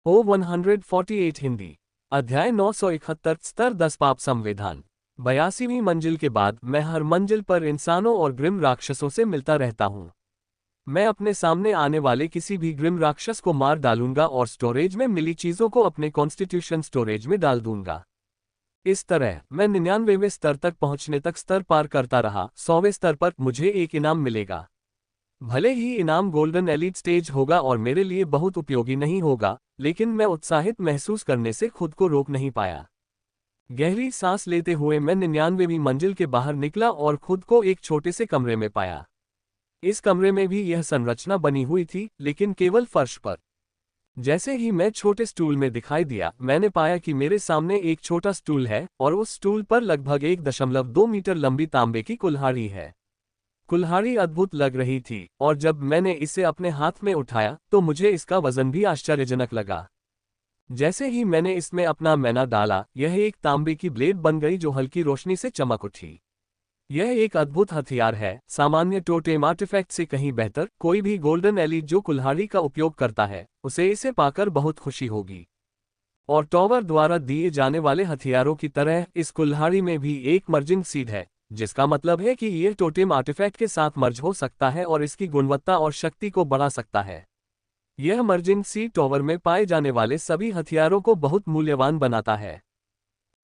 ओ 148 हिंदी। अध्याय 971 स्तर 10 पाप संविधान। 82वीं मंजिल के बाद मैं हर मंजिल पर इंसानों और ग्रिम राक्षसों से मिलता रहता हूँ। मैं अपने सामने आने वाले किसी भी ग्रिम राक्षस को मार डालूंगा और स्टोरेज में मिली चीजों को अपने कॉन्स्टिट्यूशन स्टोरेज में डाल दूंगा। इस तरह मैं 99वें स्तर तक पहुंचने तक स्तर पार करता रहा। 100वें स्तर पर मुझे एक इनाम मिलेगा। भले ही इनाम गोल्डन एलीट स्टेज होगा और मेरे लिए बहुत उपयोगी नहीं होगा, लेकिन मैं उत्साहित महसूस करने से खुद को रोक नहीं पाया। गहरी सांस लेते हुए मैं 99वीं मंजिल के बाहर निकला और खुद को एक छोटे से कमरे में पाया। इस कमरे में भी यह संरचना बनी हुई थी, लेकिन केवल फर्श पर। जैसे ही मैं छोटे स्टूल में दिखाई दिया, मैंने पाया कि मेरे सामने एक छोटा स्टूल है और उस स्टूल पर लगभग 1.2 मीटर लंबी तांबे की कुल्हाड़ी है। कुल्हाड़ी अद्भुत लग रही थी और जब मैंने इसे अपने हाथ में उठाया तो मुझे इसका वजन भी आश्चर्यजनक लगा। जैसे ही मैंने इसमें अपना मैना डाला, यह एक तांबे की ब्लेड बन गई जो हल्की रोशनी से चमक उठी। यह एक अद्भुत हथियार है, सामान्य टोटेम आर्टिफैक्ट से कहीं बेहतर। कोई भी गोल्डन एलीट जो कुल्हाड़ी का उपयोग करता है, उसे इसे पाकर बहुत खुशी होगी। और टॉवर द्वारा दिए जाने वाले हथियारों की तरह इस कुल्हाड़ी में भी एक मर्जिंग सीड है, जिसका मतलब है कि यह टोटेम आर्टिफैक्ट के साथ मर्ज हो सकता है और इसकी गुणवत्ता और शक्ति को बढ़ा सकता है। यह मर्जिंग सीड टॉवर में पाए जाने वाले सभी हथियारों को बहुत मूल्यवान बनाता है।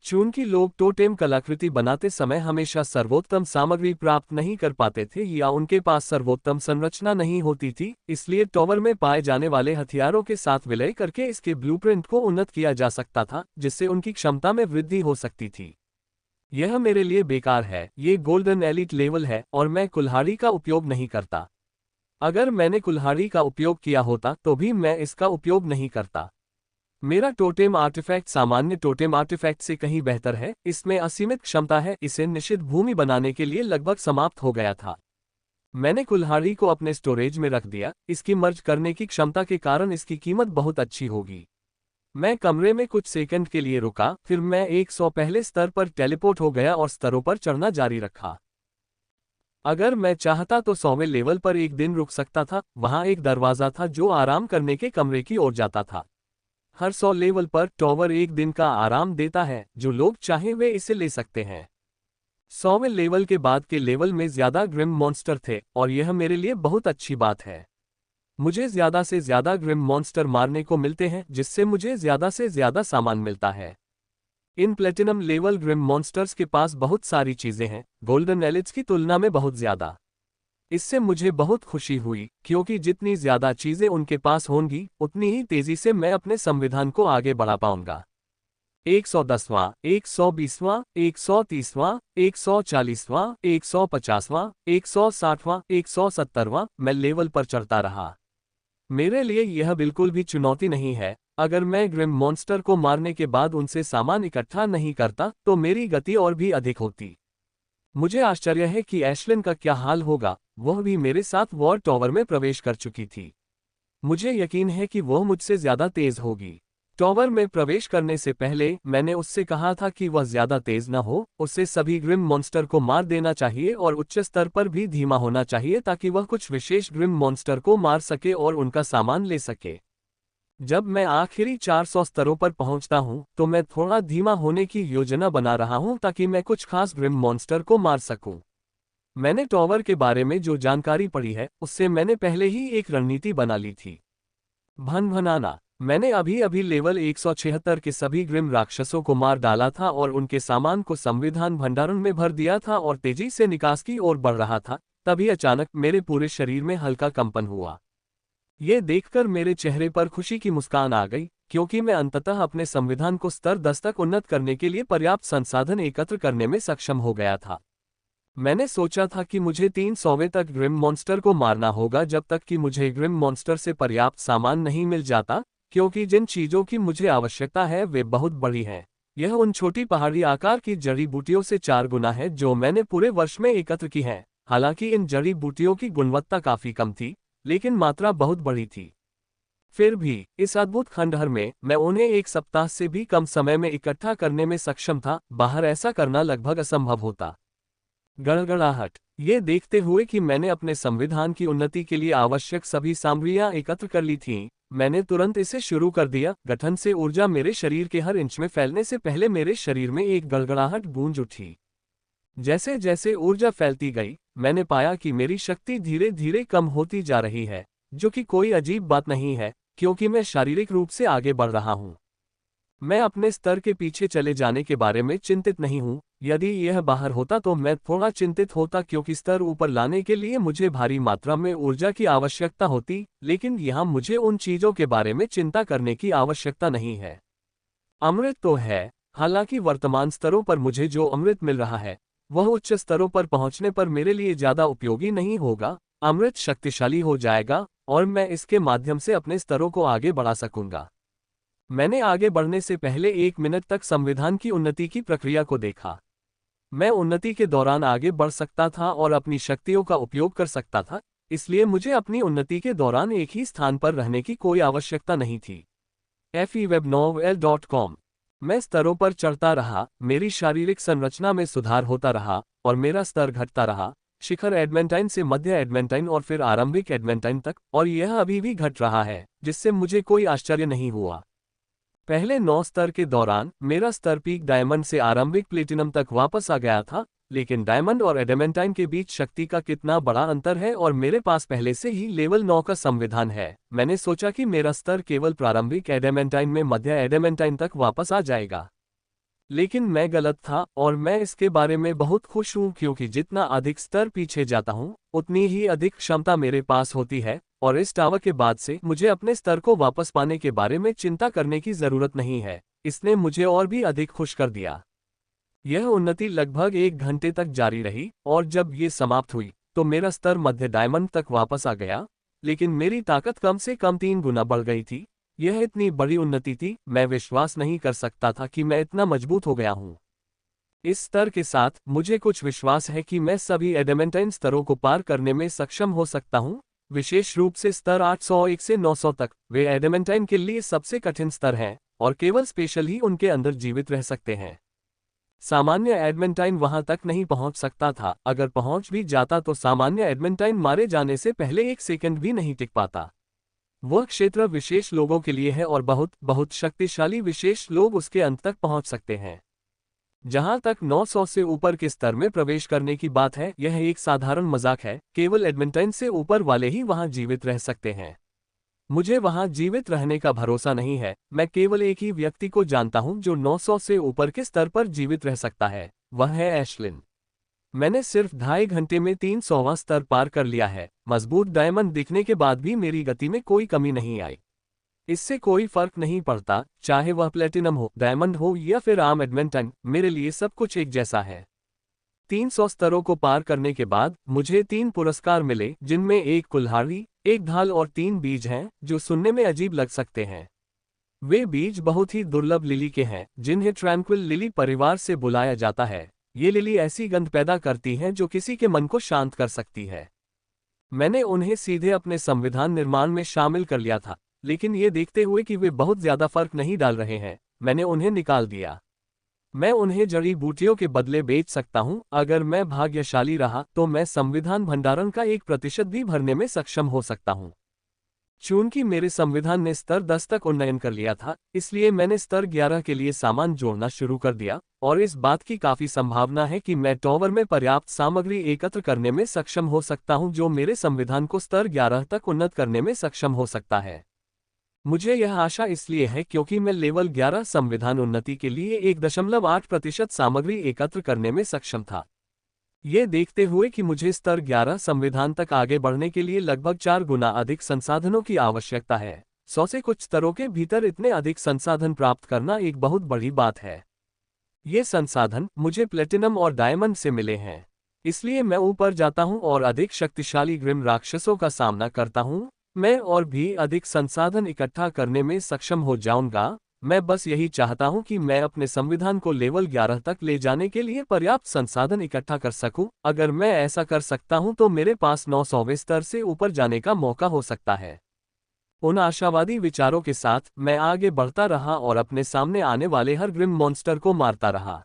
चूंकि लोग टोटेम कलाकृति बनाते समय हमेशा सर्वोत्तम सामग्री प्राप्त नहीं कर पाते थे या उनके पास सर्वोत्तम संरचना नहीं होती थी, इसलिए टॉवर में पाए जाने वाले हथियारों के साथ विलय करके इसके ब्लूप्रिंट को उन्नत किया जा सकता था, जिससे उनकी क्षमता में वृद्धि हो सकती थी। यह मेरे लिए बेकार है, ये गोल्डन एलीट लेवल है और मैं कुल्हाड़ी का उपयोग नहीं करता। अगर मैंने कुल्हाड़ी का उपयोग किया होता तो भी मैं इसका उपयोग नहीं करता। मेरा टोटेम आर्टिफैक्ट सामान्य टोटेम आर्टिफैक्ट से कहीं बेहतर है, इसमें असीमित क्षमता है। इसे निषिद्ध भूमि बनाने के लिए लगभग समाप्त हो गया था। मैंने कुल्हाड़ी को अपने स्टोरेज में रख दिया। इसकी मर्ज करने की क्षमता के कारण इसकी कीमत बहुत अच्छी होगी। मैं कमरे में कुछ सेकंड के लिए रुका, फिर मैं 100 पहले स्तर पर टेलीपोर्ट हो गया और स्तरों पर चढ़ना जारी रखा। अगर मैं चाहता तो 100वें लेवल पर एक दिन रुक सकता था। वहां एक दरवाजा था जो आराम करने के कमरे की ओर जाता था। हर 100 लेवल पर टॉवर एक दिन का आराम देता है, जो लोग चाहें वे इसे ले सकते हैं। 100वें लेवल के बाद के लेवल में ज्यादा ग्रिम मॉन्स्टर थे और यह मेरे लिए बहुत अच्छी बात है। मुझे ज्यादा से ज्यादा ग्रिम मॉन्स्टर मारने को मिलते हैं, जिससे मुझे ज्यादा से ज्यादा सामान मिलता है। इन प्लेटिनम लेवल ग्रिम मॉन्स्टर्स के पास बहुत सारी चीजें हैं, गोल्डन एलिट्स की तुलना में बहुत ज्यादा। इससे मुझे बहुत खुशी हुई, क्योंकि जितनी ज्यादा चीजें उनके पास होंगी, उतनी ही तेजी से मैं अपने संविधान को आगे बढ़ा पाऊंगा। 110वां, 120वां, 130वां, 140वां, 150वां, 160वां, 170वां, मैं लेवल पर चढ़ता रहा। मेरे लिए यह बिल्कुल भी चुनौती नहीं है। अगर मैं ग्रिम मॉन्स्टर को मारने के बाद उनसे सामान इकट्ठा नहीं करता तो मेरी गति और भी अधिक होती। मुझे आश्चर्य है कि एशलिन का क्या हाल होगा, वह भी मेरे साथ वॉर टॉवर में प्रवेश कर चुकी थी। मुझे यकीन है कि वह मुझसे ज्यादा तेज होगी। टॉवर में प्रवेश करने से पहले मैंने उससे कहा था कि वह ज्यादा तेज न हो, उसे सभी ग्रिम मॉन्स्टर को मार देना चाहिए और उच्च स्तर पर भी धीमा होना चाहिए ताकि वह कुछ विशेष ग्रिम मॉन्स्टर को मार सके और उनका सामान ले सके। जब मैं आखिरी 400 स्तरों पर पहुंचता हूं, तो मैं थोड़ा धीमा होने की योजना बना रहा हूं ताकि मैं कुछ खास ग्रिम मॉन्स्टर को मार सकूं। मैंने टॉवर के बारे में जो जानकारी पढ़ी है, उससे मैंने पहले ही एक रणनीति बना ली थी। भनभनाना। मैंने अभी अभी लेवल 176 के सभी ग्रिम राक्षसों को मार डाला था और उनके सामान को संविधान भंडारण में भर दिया था और तेजी से निकास की ओर बढ़ रहा था। तभी अचानक मेरे पूरे शरीर में हल्का कंपन हुआ। ये देखकर मेरे चेहरे पर खुशी की मुस्कान आ गई, क्योंकि मैं अंततः अपने संविधान को स्तर 10 तक उन्नत करने के लिए पर्याप्त संसाधन एकत्र करने में सक्षम हो गया था। मैंने सोचा था कि मुझे 300वें तक ग्रिम मॉन्स्टर को मारना होगा जब तक कि मुझे ग्रिम मॉन्स्टर से पर्याप्त सामान नहीं मिल जाता, क्योंकि जिन चीजों की मुझे आवश्यकता है वे बहुत बड़ी हैं। यह उन छोटी पहाड़ी आकार की जड़ी बूटियों से 4 गुना है जो मैंने पूरे वर्ष में एकत्र की हैं। हालांकि इन जड़ी बूटियों की गुणवत्ता काफी कम थी, लेकिन मात्रा बहुत बड़ी थी। फिर भी इस अद्भुत खंडहर में मैं उन्हें एक सप्ताह से भी कम समय में इकट्ठा करने में सक्षम था। बाहर ऐसा करना लगभग असंभव होता। गड़गड़ाहट। ये देखते हुए कि मैंने अपने संविधान की उन्नति के लिए आवश्यक सभी सामग्रियां एकत्र कर ली थीं, मैंने तुरंत इसे शुरू कर दिया। गठन से ऊर्जा मेरे शरीर के हर इंच में फैलने से पहले मेरे शरीर में एक गड़गड़ाहट गूंज उठी। जैसे जैसे ऊर्जा फैलती गई, मैंने पाया कि मेरी शक्ति धीरे धीरे कम होती जा रही है, जो कि कोई अजीब बात नहीं है, क्योंकि मैं शारीरिक रूप से आगे बढ़ रहा हूँ। मैं अपने स्तर के पीछे चले जाने के बारे में चिंतित नहीं हूँ। यदि यह बाहर होता तो मैं थोड़ा चिंतित होता, क्योंकि स्तर ऊपर लाने के लिए मुझे भारी मात्रा में ऊर्जा की आवश्यकता होती, लेकिन यहाँ मुझे उन चीजों के बारे में चिंता करने की आवश्यकता नहीं है। अमृत तो है, हालांकि वर्तमान स्तरों पर मुझे जो अमृत मिल रहा है वह उच्च स्तरों पर पहुंचने पर मेरे लिए ज्यादा उपयोगी नहीं होगा। अमृत शक्तिशाली हो जाएगा और मैं इसके माध्यम से अपने स्तरों को आगे बढ़ा सकूंगा। मैंने आगे बढ़ने से पहले 1 मिनट तक संविधान की उन्नति की प्रक्रिया को देखा। मैं उन्नति के दौरान आगे बढ़ सकता था और अपनी शक्तियों का उपयोग कर सकता था, इसलिए मुझे अपनी उन्नति के दौरान एक ही स्थान पर रहने की कोई आवश्यकता नहीं थी। fewebnovel.com। मैं स्तरों पर चढ़ता रहा, मेरी शारीरिक संरचना में सुधार होता रहा और मेरा स्तर घटता रहा, शिखर एडमेंटाइन से मध्य एडमेंटाइन और फिर आरंभिक एडमेंटाइन तक, और यह अभी भी घट रहा है, जिससे मुझे कोई आश्चर्य नहीं हुआ। पहले 9 स्तर के दौरान मेरा स्तर पीक डायमंड से आरंभिक प्लेटिनम तक वापस आ गया था, लेकिन डायमंड और एडेमेंटाइन के बीच शक्ति का कितना बड़ा अंतर है और मेरे पास पहले से ही लेवल 9 का संविधान है। मैंने सोचा कि मेरा स्तर केवल प्रारंभिक एडेमेंटाइन में मध्य एडेमेंटाइन तक वापस आ जाएगा, लेकिन मैं गलत था और मैं इसके बारे में बहुत खुश हूं, क्योंकि जितना अधिक स्तर पीछे जाता हूं उतनी ही अधिक क्षमता मेरे पास होती है, और इस टावर के बाद से मुझे अपने स्तर को वापस पाने के बारे में चिंता करने की जरूरत नहीं है। इसने मुझे और भी अधिक खुश कर दिया। यह उन्नति लगभग 1 घंटे तक जारी रही, और जब ये समाप्त हुई तो मेरा स्तर मध्य डायमंड तक वापस आ गया, लेकिन मेरी ताकत कम से कम 3 गुना बढ़ गई थी। यह इतनी बड़ी उन्नति थी, मैं विश्वास नहीं कर सकता था कि मैं इतना मजबूत हो गया हूँ। इस स्तर के साथ मुझे कुछ विश्वास है कि मैं सभी एडेमेंटाइन स्तरों को पार करने में सक्षम हो सकता हूँ, विशेष रूप से स्तर 801 से 900 तक। वे एडेमेंटाइन के लिए सबसे कठिन स्तर हैं और केवल स्पेशल ही उनके अंदर जीवित रह सकते हैं। सामान्य एडमेंटाइन वहां तक नहीं पहुंच सकता था, अगर पहुंच भी जाता तो सामान्य एडमेंटाइन मारे जाने से पहले 1 सेकंड भी नहीं टिक पाता। वह क्षेत्र विशेष लोगों के लिए है और बहुत बहुत शक्तिशाली विशेष लोग उसके अंत तक पहुंच सकते हैं। जहां तक 900 से ऊपर के स्तर में प्रवेश करने की बात है, यह एक साधारण मजाक है। केवल एडमेंटाइन से ऊपर वाले ही वहां जीवित रह सकते हैं। मुझे वहां जीवित रहने का भरोसा नहीं है। मैं केवल एक ही व्यक्ति को जानता हूं जो 900 से ऊपर के स्तर पर जीवित रह सकता है, वह है एशलिन। मैंने सिर्फ 2.5 घंटे में 300वां स्तर पार कर लिया है। मजबूत डायमंड दिखने के बाद भी मेरी गति में कोई कमी नहीं आई। इससे कोई फर्क नहीं पड़ता, चाहे वह प्लेटिनम हो, डायमंड हो या फिर आम एडमेंटाइन, मेरे लिए सब कुछ एक जैसा है। 300 स्तरों को पार करने के बाद मुझे 3 पुरस्कार मिले, जिनमें एक कुल्हाड़ी, एक ढाल और 3 बीज हैं, जो सुनने में अजीब लग सकते हैं। वे बीज बहुत ही दुर्लभ लिली के हैं, जिन्हें ट्रैंक्विल लिली परिवार से बुलाया जाता है। ये लिली ऐसी गंध पैदा करती हैं जो किसी के मन को शांत कर सकती है। मैंने उन्हें सीधे अपने संविधान निर्माण में शामिल कर लिया था, लेकिन ये देखते हुए कि वे बहुत ज्यादा फर्क नहीं डाल रहे हैं, मैंने उन्हें निकाल दिया। मैं उन्हें जड़ी बूटियों के बदले बेच सकता हूं। अगर मैं भाग्यशाली रहा तो मैं संविधान भंडारण का 1% भी भरने में सक्षम हो सकता हूं। चूंकि मेरे संविधान ने स्तर 10 तक उन्नयन कर लिया था, इसलिए मैंने स्तर 11 के लिए सामान जोड़ना शुरू कर दिया, और इस बात की काफी संभावना है कि मैं टॉवर में पर्याप्त सामग्री एकत्र करने में सक्षम हो सकता हूं, जो मेरे संविधान को स्तर 11 तक उन्नत करने में सक्षम हो सकता है। मुझे यह आशा इसलिए है क्योंकि मैं लेवल 11 संविधान उन्नति के लिए 1.8% सामग्री एकत्र करने में सक्षम था। ये देखते हुए कि मुझे स्तर 11 संविधान तक आगे बढ़ने के लिए लगभग 4 गुना अधिक संसाधनों की आवश्यकता है। 100 से कुछ स्तरों के भीतर इतने अधिक संसाधन प्राप्त करना एक बहुत बड़ी बात है। ये संसाधन मुझे प्लेटिनम और डायमंड से मिले हैं, इसलिए मैं ऊपर जाता हूं और अधिक शक्तिशाली ग्रिम राक्षसों का सामना करता हूं। मैं और भी अधिक संसाधन इकट्ठा करने में सक्षम हो जाऊंगा। मैं बस यही चाहता हूं कि मैं अपने संविधान को लेवल 11 तक ले जाने के लिए पर्याप्त संसाधन इकट्ठा कर सकूं। अगर मैं ऐसा कर सकता हूं तो मेरे पास 900वें स्तर से ऊपर जाने का मौका हो सकता है। उन आशावादी विचारों के साथ मैं आगे बढ़ता रहा और अपने सामने आने वाले हर ग्रिम मॉन्स्टर को मारता रहा।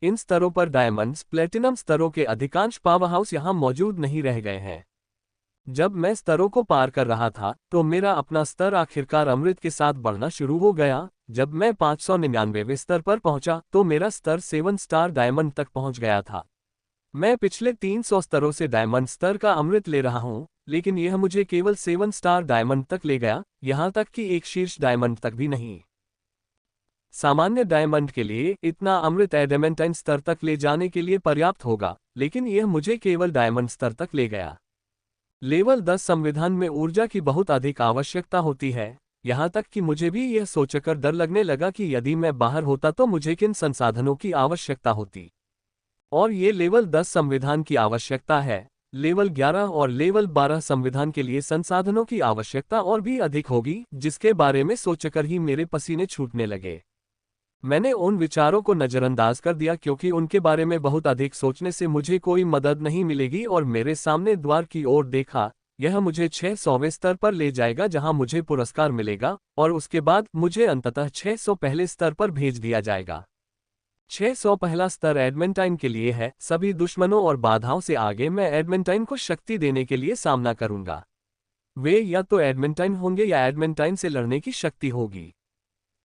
इन स्तरों पर डायमंड्स, प्लेटिनम स्तरों के अधिकांश पावरहाउस यहां मौजूद नहीं रह गए हैं। जब मैं स्तरों को पार कर रहा था तो मेरा अपना स्तर आखिरकार अमृत के साथ बढ़ना शुरू हो गया। जब मैं 599वें स्तर पर पहुंचा तो मेरा स्तर 7 स्टार डायमंड तक पहुंच गया था। मैं पिछले 300 स्तरों से डायमंड स्तर का अमृत ले रहा हूं, लेकिन यह मुझे केवल 7 स्टार डायमंड तक ले गया, यहां तक कि एक शीर्ष डायमंड तक भी नहीं। सामान्य डायमंड के लिए इतना अमृत एडमेंटाइन स्तर तक ले जाने के लिए पर्याप्त होगा, लेकिन यह मुझे केवल डायमंड स्तर तक ले गया। लेवल 10 संविधान में ऊर्जा की बहुत अधिक आवश्यकता होती है, यहां तक कि मुझे भी यह सोचकर डर लगने लगा कि यदि मैं बाहर होता तो मुझे किन संसाधनों की आवश्यकता होती। और ये लेवल 10 संविधान की आवश्यकता है। लेवल 11 और लेवल 12 संविधान के लिए संसाधनों की आवश्यकता और भी अधिक होगी, जिसके बारे में सोचकर ही मेरे पसीने छूटने लगे। मैंने उन विचारों को नज़रअंदाज कर दिया क्योंकि उनके बारे में बहुत अधिक सोचने से मुझे कोई मदद नहीं मिलेगी और मेरे सामने द्वार की ओर देखा। यह मुझे 600वें स्तर पर ले जाएगा जहां मुझे पुरस्कार मिलेगा और उसके बाद मुझे अंततः 600 पहले स्तर पर भेज दिया जाएगा। 600 पहला स्तर एडमेंटाइन के लिए है। सभी दुश्मनों और बाधाओं से आगे मैं एडमेंटाइन को शक्ति देने के लिए सामना करूंगा। वे या तो एडमेंटाइन होंगे या एडमेंटाइन से लड़ने की शक्ति होगी।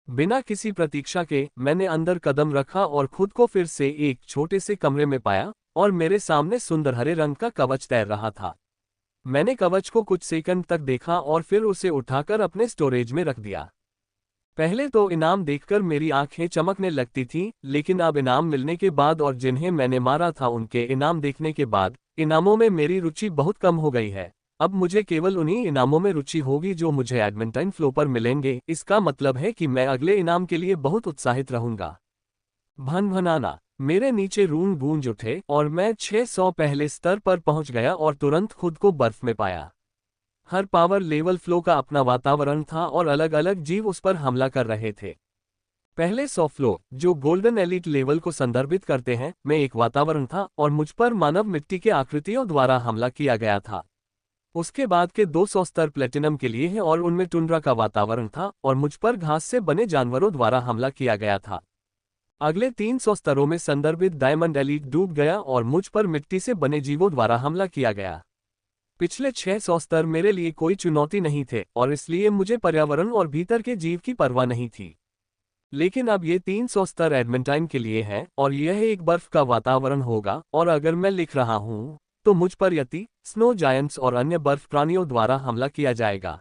बिना किसी प्रतीक्षा के मैंने अंदर कदम रखा और खुद को फिर से एक छोटे से कमरे में पाया और मेरे सामने सुंदर हरे रंग का कवच तैर रहा था। मैंने कवच को कुछ सेकंड तक देखा और फिर उसे उठाकर अपने स्टोरेज में रख दिया। पहले तो इनाम देखकर मेरी आंखें चमकने लगती थीं, लेकिन अब इनाम मिलने के बाद और जिन्हें मैंने मारा था उनके इनाम देखने के बाद इनामों में मेरी रुचि बहुत कम हो गई है। अब मुझे केवल उन्हीं इनामों में रुचि होगी जो मुझे एडमेंटाइन फ्लो पर मिलेंगे। इसका मतलब है कि मैं अगले इनाम के लिए बहुत उत्साहित रहूंगा। भनभनाना मेरे नीचे रून गूंज उठे और मैं 600 पहले स्तर पर पहुंच गया और तुरंत खुद को बर्फ में पाया। हर पावर लेवल फ्लो का अपना वातावरण था और अलग अलग जीव उस पर हमला कर रहे थे। पहले 100 फ्लो, जो गोल्डन एलिट लेवल को संदर्भित करते हैं, में एक वातावरण था और मुझ पर मानव मिट्टी के आकृतियों द्वारा हमला किया गया था। उसके बाद के 200 स्तर प्लेटिनम के लिए हैं और उनमें टुंड्रा का वातावरण था और मुझ पर घास से बने जानवरों द्वारा हमला किया गया था। अगले 300 स्तरों में संदर्भित डायमंड एलीट डूब गया और मुझ पर मिट्टी से बने जीवों द्वारा हमला किया गया। पिछले 600 स्तर मेरे लिए कोई चुनौती नहीं थे और इसलिए मुझे पर्यावरण और भीतर के जीव की परवाह नहीं थी। लेकिन अब ये 300 स्तर एडमेंटाइन के लिए है और यह एक बर्फ का वातावरण होगा और अगर मैं लिख रहा हूं तो मुझ पर यति, स्नो जायंट्स और अन्य बर्फ प्राणियों द्वारा हमला किया जाएगा।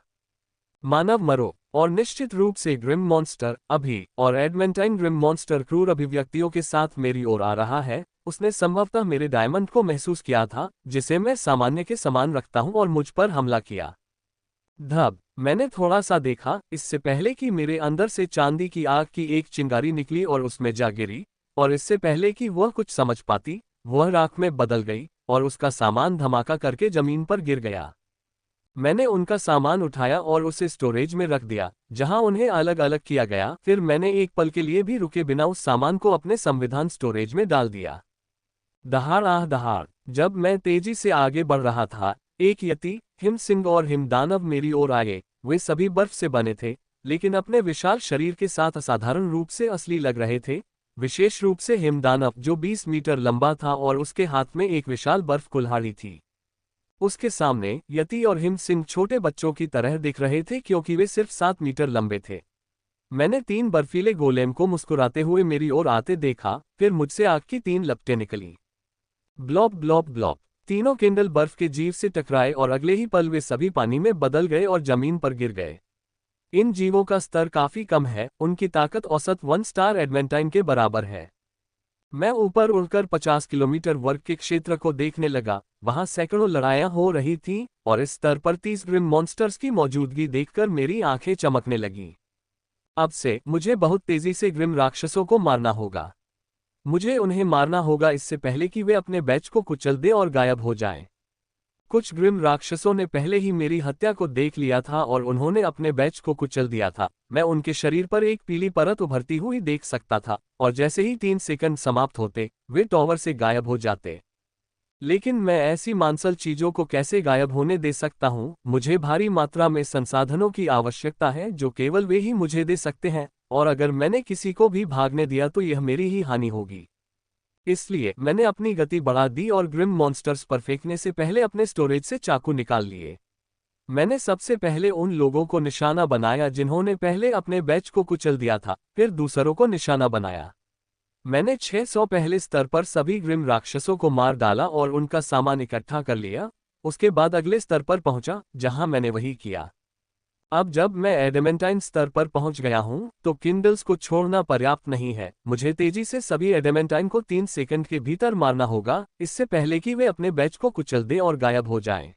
मानव मरो और निश्चित रूप से ग्रिम मॉन्स्टर अभी और एडमेंटाइन ग्रिम मॉन्स्टर क्रूर अभिव्यक्तियों के साथ मेरी ओर आ रहा है। उसने संभवतः मेरे डायमंड को महसूस किया था, जिसे मैं सामान्य के समान रखता हूं, और मुझ पर हमला किया। धब मैंने थोड़ा सा देखा इससे पहले कि मेरे अंदर से चांदी की आग की एक चिंगारी निकली और उसमें जा गिरी, और इससे पहले कि वह कुछ समझ पाती, वह राख में बदल गई और उसका सामान धमाका करके जमीन पर गिर गया। मैंने उनका सामान उठाया और उसे स्टोरेज में रख दिया, जहां उन्हें अलग अलग किया गया। फिर मैंने एक पल के लिए भी रुके बिना उस सामान को अपने संविधान स्टोरेज में डाल दिया। दहाड़ आह दहाड़ जब मैं तेजी से आगे बढ़ रहा था, एक यति, हिम सिंह और हिम दानव मेरी ओर आए। वे सभी बर्फ से बने थे, लेकिन अपने विशाल शरीर के साथ असाधारण रूप से असली लग रहे थे। विशेष रूप से हिमदानव, जो 20 मीटर लंबा था और उसके हाथ में एक विशाल बर्फ कुल्हाड़ी थी। उसके सामने यति और हिम सिंह छोटे बच्चों की तरह दिख रहे थे क्योंकि वे सिर्फ 7 मीटर लंबे थे। मैंने 3 बर्फीले गोलेम को मुस्कुराते हुए मेरी ओर आते देखा, फिर मुझसे आग की 3 लपटें निकली। ब्लॉप ब्लॉप ब्लॉप तीनों किंडल बर्फ के जीव से टकराए और अगले ही पल वे सभी पानी में बदल गए और जमीन पर गिर गए। इन जीवों का स्तर काफी कम है, उनकी ताकत औसत 1 स्टार एडमेंटाइन के बराबर है। मैं ऊपर उड़कर 50 किलोमीटर वर्ग के क्षेत्र को देखने लगा। वहां सैकड़ों लड़ाइयां हो रही थीं और इस स्तर पर 30 ग्रिम मॉन्स्टर्स की मौजूदगी देखकर मेरी आंखें चमकने लगीं। अब से मुझे बहुत तेजी से ग्रिम राक्षसों को मारना होगा। मुझे उन्हें मारना होगा इससे पहले कि वे अपने बैच को कुचल दें और गायब हो जाएं। कुछ ग्रिम राक्षसों ने पहले ही मेरी हत्या को देख लिया था और उन्होंने अपने बैच को कुचल दिया था। मैं उनके शरीर पर एक पीली परत उभरती हुई देख सकता था और जैसे ही 3 सेकंड समाप्त होते, वे टॉवर से गायब हो जाते। लेकिन मैं ऐसी मांसल चीजों को कैसे गायब होने दे सकता हूं? मुझे भारी मात्रा में संसाधनों की आवश्यकता है जो केवल वे ही मुझे दे सकते हैं, और अगर मैंने किसी को भी भागने दिया तो यह मेरी ही हानि होगी। इसलिए मैंने अपनी गति बढ़ा दी और ग्रिम मॉन्स्टर्स पर फेंकने से पहले अपने स्टोरेज से चाकू निकाल लिए। मैंने सबसे पहले उन लोगों को निशाना बनाया जिन्होंने पहले अपने बैच को कुचल दिया था, फिर दूसरों को निशाना बनाया। मैंने 600 पहले स्तर पर सभी ग्रिम राक्षसों को मार डाला और उनका सामान इकट्ठा कर लिया। उसके बाद अगले स्तर पर पहुंचा, जहां मैंने वही किया। अब जब मैं एडेमेंटाइन स्तर पर पहुंच गया हूं, तो किंडल्स को छोड़ना पर्याप्त नहीं है। मुझे तेजी से सभी एडेमेंटाइन को 3 सेकंड के भीतर मारना होगा, इससे पहले कि वे अपने बैच को कुचल दें और गायब हो जाएं।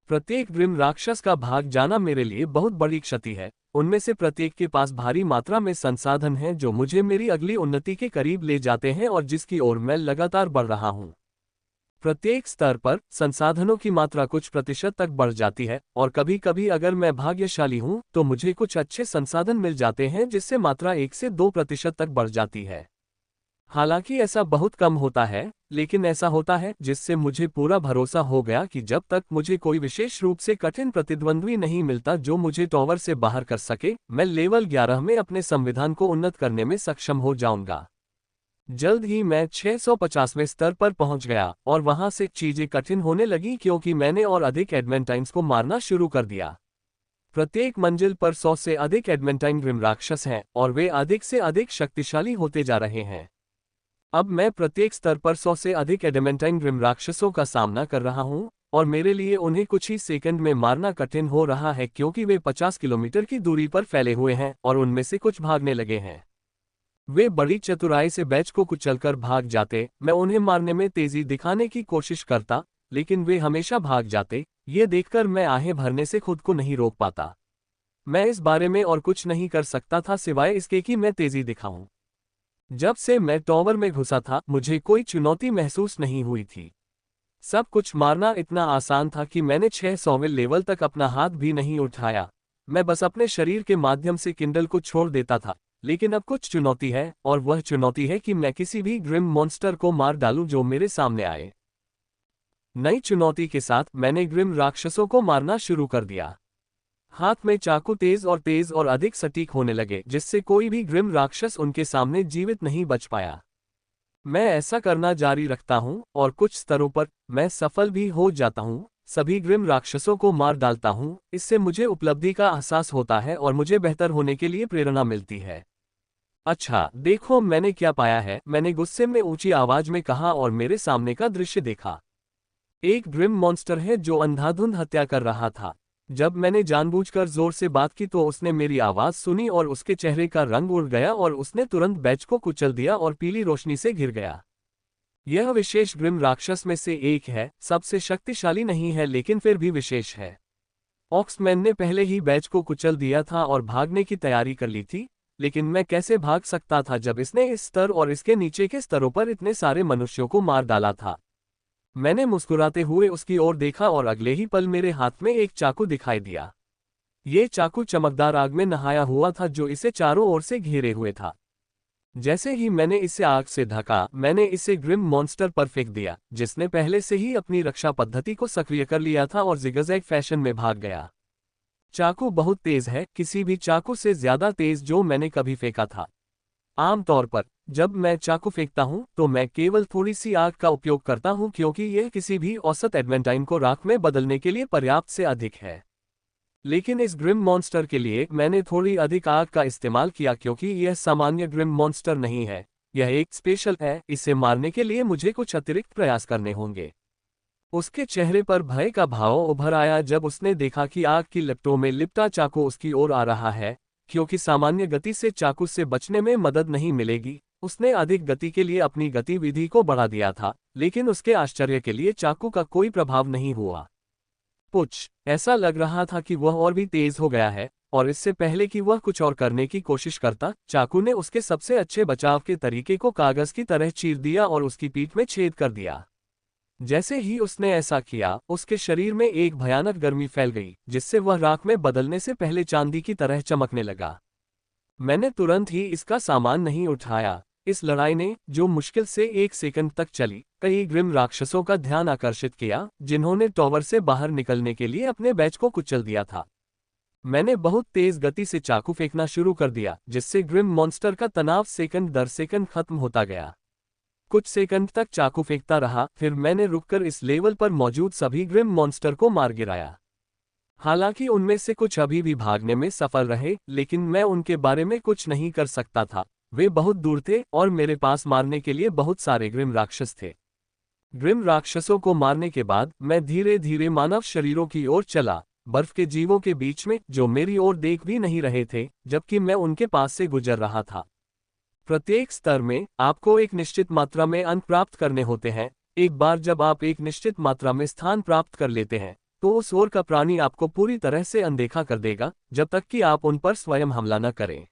प्रत्येक ग्रिम राक्षस का भाग जाना मेरे लिए बहुत बड़ी क्षति है। उनमें से प्रत्येक के पास भारी मात्रा में संसाधन हैं जो मुझे मेरी अगली उन्नति के करीब ले जाते हैं और जिसकी ओर मैं लगातार बढ़ रहा हूं। प्रत्येक स्तर पर संसाधनों की मात्रा कुछ प्रतिशत तक बढ़ जाती है और कभी कभी अगर मैं भाग्यशाली हूं तो मुझे कुछ अच्छे संसाधन मिल जाते हैं जिससे मात्रा 1 से 2% तक बढ़ जाती है। हालांकि ऐसा बहुत कम होता है, लेकिन ऐसा होता है जिससे मुझे पूरा भरोसा हो गया कि जब तक मुझे कोई विशेष रूप से कठिन प्रतिद्वंद्वी नहीं मिलता जो मुझे टॉवर से बाहर कर सके, मैं लेवल 11 में अपने संविधान को उन्नत करने में सक्षम हो जाऊंगा। जल्द ही मैं 650वें स्तर पर पहुंच गया और वहां से चीजें कठिन होने लगी क्योंकि मैंने और अधिक एडमेंटाइन्स को मारना शुरू कर दिया। प्रत्येक मंजिल पर 100 से अधिक एडमेंटाइन ग्रिम राक्षस हैं और वे अधिक से अधिक शक्तिशाली होते जा रहे हैं। अब मैं प्रत्येक स्तर पर 100 से अधिक एडेमेंटाइन ग्रिम राक्षसों का सामना कर रहा हूं और मेरे लिए उन्हें कुछ ही सेकंड में मारना कठिन हो रहा है क्योंकि वे 50 किलोमीटर की दूरी पर फैले हुए हैं और उनमें से कुछ भागने लगे हैं। वे बड़ी चतुराई से बैच को कुचलकर भाग जाते। मैं उन्हें मारने में तेजी दिखाने की कोशिश करता, लेकिन वे हमेशा भाग जाते। ये देखकर मैं आहें भरने से खुद को नहीं रोक पाता। मैं इस बारे में और कुछ नहीं कर सकता था सिवाय इसके कि मैं तेजी दिखाऊं। जब से मैं टॉवर में घुसा था, मुझे कोई चुनौती महसूस नहीं हुई थी। सब कुछ मारना इतना आसान था कि मैंने 600वें लेवल तक अपना हाथ भी नहीं उठाया। मैं बस अपने शरीर के माध्यम से किंडल को छोड़ देता था। लेकिन अब कुछ चुनौती है, और वह चुनौती है कि मैं किसी भी ग्रिम मॉन्स्टर को मार डालूं जो मेरे सामने आए। नई चुनौती के साथ मैंने ग्रिम राक्षसों को मारना शुरू कर दिया। हाथ में चाकू तेज और अधिक सटीक होने लगे, जिससे कोई भी ग्रिम राक्षस उनके सामने जीवित नहीं बच पाया। मैं ऐसा करना जारी रखता हूं और कुछ स्तरों पर मैं सफल भी हो जाता हूं। सभी ग्रिम राक्षसों को मार डालता हूं। इससे मुझे उपलब्धि का एहसास होता है और मुझे बेहतर होने के लिए प्रेरणा मिलती है। अच्छा, देखो मैंने क्या पाया है, मैंने गुस्से में ऊंची आवाज में कहा और मेरे सामने का दृश्य देखा। एक ग्रिम मॉन्स्टर है जो अंधाधुंध हत्या कर रहा था। जब मैंने जानबूझकर जोर से बात की तो उसने मेरी आवाज सुनी और उसके चेहरे का रंग उड़ गया और उसने तुरंत बैच को कुचल दिया और पीली रोशनी से घिर गया। यह विशेष ग्रिम राक्षस में से एक है, सबसे शक्तिशाली नहीं है लेकिन फिर भी विशेष है। ऑक्समैन ने पहले ही बैच को कुचल दिया था और भागने की तैयारी कर ली थी, लेकिन मैं कैसे भाग सकता था जब इसने इस स्तर और इसके नीचे के स्तरों पर इतने सारे मनुष्यों को मार डाला था। मैंने मुस्कुराते हुए उसकी ओर देखा और अगले ही पल मेरे हाथ में एक चाकू दिखाई दिया। ये चाकू चमकदार आग में नहाया हुआ था जो इसे चारों ओर से घेरे हुए था। जैसे ही मैंने इसे आग से ढका, मैंने इसे ग्रिम मॉन्स्टर पर फेंक दिया, जिसने पहले से ही अपनी रक्षा पद्धति को सक्रिय कर लिया था और जिगजैग फैशन में भाग गया। चाकू बहुत तेज है, किसी भी चाकू से ज्यादा तेज जो मैंने कभी फेंका था। आमतौर पर जब मैं चाकू फेंकता हूं तो मैं केवल थोड़ी सी आग का उपयोग करता हूं क्योंकि यह किसी भी औसत एडमेंटाइन को राख में बदलने के लिए पर्याप्त से अधिक है। लेकिन इस ग्रिम मॉन्स्टर के लिए मैंने थोड़ी अधिक आग का इस्तेमाल किया क्योंकि यह सामान्य ग्रिम मॉन्स्टर नहीं है, यह एक स्पेशल है। इसे मारने के लिए मुझे कुछ अतिरिक्त प्रयास करने होंगे। उसके चेहरे पर भय का भाव उभर आया जब उसने देखा कि आग की लपटों में लिपटा चाकू उसकी ओर आ रहा है। क्योंकि सामान्य गति से चाकू से बचने में मदद नहीं मिलेगी, उसने अधिक गति के लिए अपनी गतिविधि को बढ़ा दिया था, लेकिन उसके आश्चर्य के लिए चाकू का कोई प्रभाव नहीं हुआ। पुछ, ऐसा लग रहा था कि वह और भी तेज हो गया है, और इससे पहले कि वह कुछ और करने की कोशिश करता, चाकू ने उसके सबसे अच्छे बचाव के तरीके को कागज की तरह चीर दिया और उसकी पीठ में छेद कर दिया। जैसे ही उसने ऐसा किया, उसके शरीर में एक भयानक गर्मी फैल गई, जिससे वह राख में बदलने से पहले चांदी की तरह चमकने लगा। मैंने तुरंत ही इसका सामान नहीं उठाया। इस लड़ाई ने, जो मुश्किल से 1 सेकंड तक चली, कई ग्रिम राक्षसों का ध्यान आकर्षित किया, जिन्होंने टॉवर से बाहर निकलने के लिए अपने बैच को कुचल दिया था। मैंने बहुत तेज गति से चाकू फेंकना शुरू कर दिया, जिससे ग्रिम मॉन्स्टर का तनाव सेकंड दर सेकंड खत्म होता गया। कुछ सेकंड तक चाकू फेंकता रहा, फिर मैंने रुककर इस लेवल पर मौजूद सभी ग्रिम मॉन्स्टर को मार गिराया। हालांकि उनमें से कुछ अभी भी भागने में सफल रहे, लेकिन मैं उनके बारे में कुछ नहीं कर सकता था। वे बहुत दूर थे और मेरे पास मारने के लिए बहुत सारे ग्रिम राक्षस थे। ग्रिम राक्षसों को मारने के बाद मैं धीरे धीरे मानव शरीरों की ओर चला, बर्फ के जीवों के बीच में जो मेरी ओर देख भी नहीं रहे थे, जबकि मैं उनके पास से गुजर रहा था। प्रत्येक स्तर में आपको एक निश्चित मात्रा में अंक प्राप्त करने होते हैं। एक बार जब आप एक निश्चित मात्रा में स्थान प्राप्त कर लेते हैं, तो उस ओर का प्राणी आपको पूरी तरह से अनदेखा कर देगा, जब तक कि आप उन पर स्वयं हमला न करें।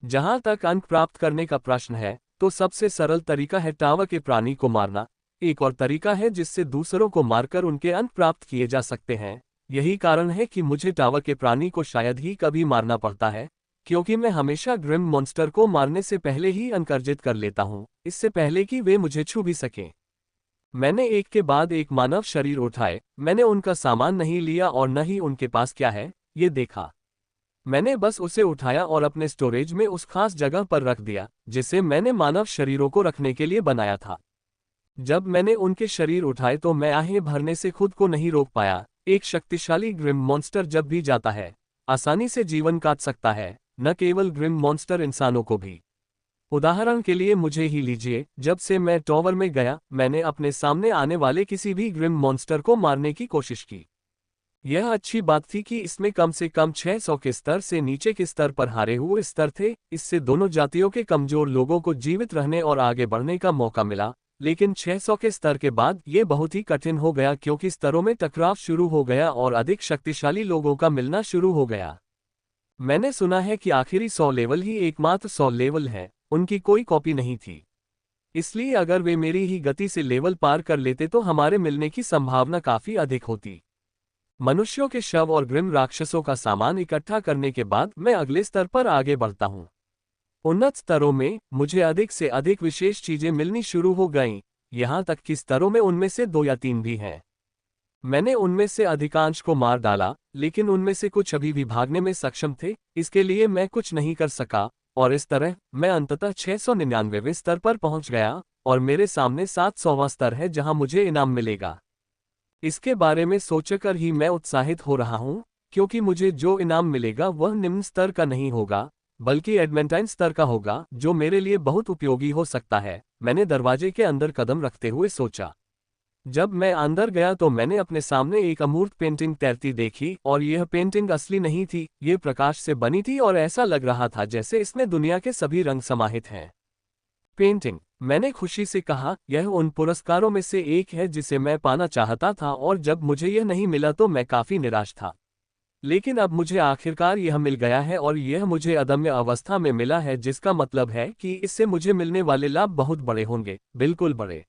जहां तक अंक प्राप्त करने का प्रश्न है, तो सबसे सरल तरीका है टावर के प्राणी को मारना। एक और तरीका है जिससे दूसरों को मारकर उनके अंक प्राप्त किए जा सकते हैं। यही कारण है कि मुझे टावर के प्राणी को शायद ही कभी मारना पड़ता है, क्योंकि मैं हमेशा ग्रिम मॉन्स्टर को मारने से पहले ही अंक अर्जित कर लेता हूं, इससे पहले कि वे मुझे छू भी सकें। मैंने एक के बाद एक मानव शरीर उठाए। मैंने उनका सामान नहीं लिया और न ही उनके पास क्या है ये देखा। मैंने बस उसे उठाया और अपने स्टोरेज में उस खास जगह पर रख दिया जिसे मैंने मानव शरीरों को रखने के लिए बनाया था। जब मैंने उनके शरीर उठाए तो मैं आहें भरने से खुद को नहीं रोक पाया। एक शक्तिशाली ग्रिम मॉन्स्टर जब भी जाता है, आसानी से जीवन काट सकता है, न केवल ग्रिम मॉन्स्टर इंसानों को भी। उदाहरण के लिए मुझे ही लीजिए, जब से मैं टॉवर में गया, मैंने अपने सामने आने वाले किसी भी ग्रिम मॉन्स्टर को मारने की कोशिश की। यह अच्छी बात थी कि इसमें कम से कम 600 के स्तर से नीचे के स्तर पर हारे हुए स्तर थे। इससे दोनों जातियों के कमजोर लोगों को जीवित रहने और आगे बढ़ने का मौका मिला। लेकिन 600 के स्तर के बाद यह बहुत ही कठिन हो गया, क्योंकि स्तरों में टकराव शुरू हो गया और अधिक शक्तिशाली लोगों का मिलना शुरू हो गया। मैंने सुना है कि आखिरी 100 लेवल ही एकमात्र 100 लेवल है, उनकी कोई कॉपी नहीं थी। इसलिए अगर वे मेरी ही गति से लेवल पार कर लेते तो हमारे मिलने की संभावना काफी अधिक होती। मनुष्यों के शव और ग्रिम राक्षसों का सामान इकट्ठा करने के बाद मैं अगले स्तर पर आगे बढ़ता हूँ। उन्नत स्तरों में मुझे अधिक से अधिक विशेष चीजें मिलनी शुरू हो गईं, यहाँ तक कि स्तरों में उनमें से 2 या 3 भी हैं। मैंने उनमें से अधिकांश को मार डाला, लेकिन उनमें से कुछ अभी भी भागने में सक्षम थे। इसके लिए मैं कुछ नहीं कर सका और इस तरह मैं अंततः 699वें स्तर पर पहुंच गया और मेरे सामने 700वां स्तर है जहां मुझे इनाम मिलेगा। इसके बारे में सोचकर ही मैं उत्साहित हो रहा हूं, क्योंकि मुझे जो इनाम मिलेगा वह निम्न स्तर का नहीं होगा, बल्कि एडमेंटाइन स्तर का होगा, जो मेरे लिए बहुत उपयोगी हो सकता है। मैंने दरवाजे के अंदर कदम रखते हुए सोचा। जब मैं अंदर गया तो मैंने अपने सामने एक अमूर्त पेंटिंग तैरती देखी, और यह पेंटिंग असली नहीं थी, ये प्रकाश से बनी थी और ऐसा लग रहा था जैसे इसमें दुनिया के सभी रंग समाहित हैं। पेंटिंग, मैंने खुशी से कहा, यह उन पुरस्कारों में से एक है जिसे मैं पाना चाहता था, और जब मुझे यह नहीं मिला तो मैं काफी निराश था। लेकिन अब मुझे आखिरकार यह मिल गया है और यह मुझे अदम्य अवस्था में मिला है, जिसका मतलब है कि इससे मुझे मिलने वाले लाभ बहुत बड़े होंगे, बिल्कुल बड़े।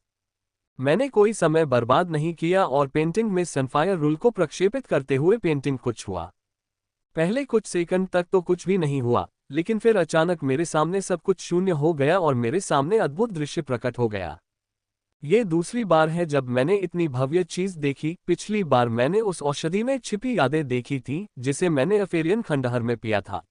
मैंने कोई समय बर्बाद नहीं किया और पेंटिंग में सनफायर रूल को प्रक्षेपित करते हुए पेंटिंग को छुआ। पहले कुछ सेकंड तक तो कुछ भी नहीं हुआ, लेकिन फिर अचानक मेरे सामने सब कुछ शून्य हो गया और मेरे सामने अद्भुत दृश्य प्रकट हो गया। ये दूसरी बार है जब मैंने इतनी भव्य चीज देखी। पिछली बार मैंने उस औषधि में छिपी यादें देखी थी जिसे मैंने अफेरियन खंडहर में पिया था।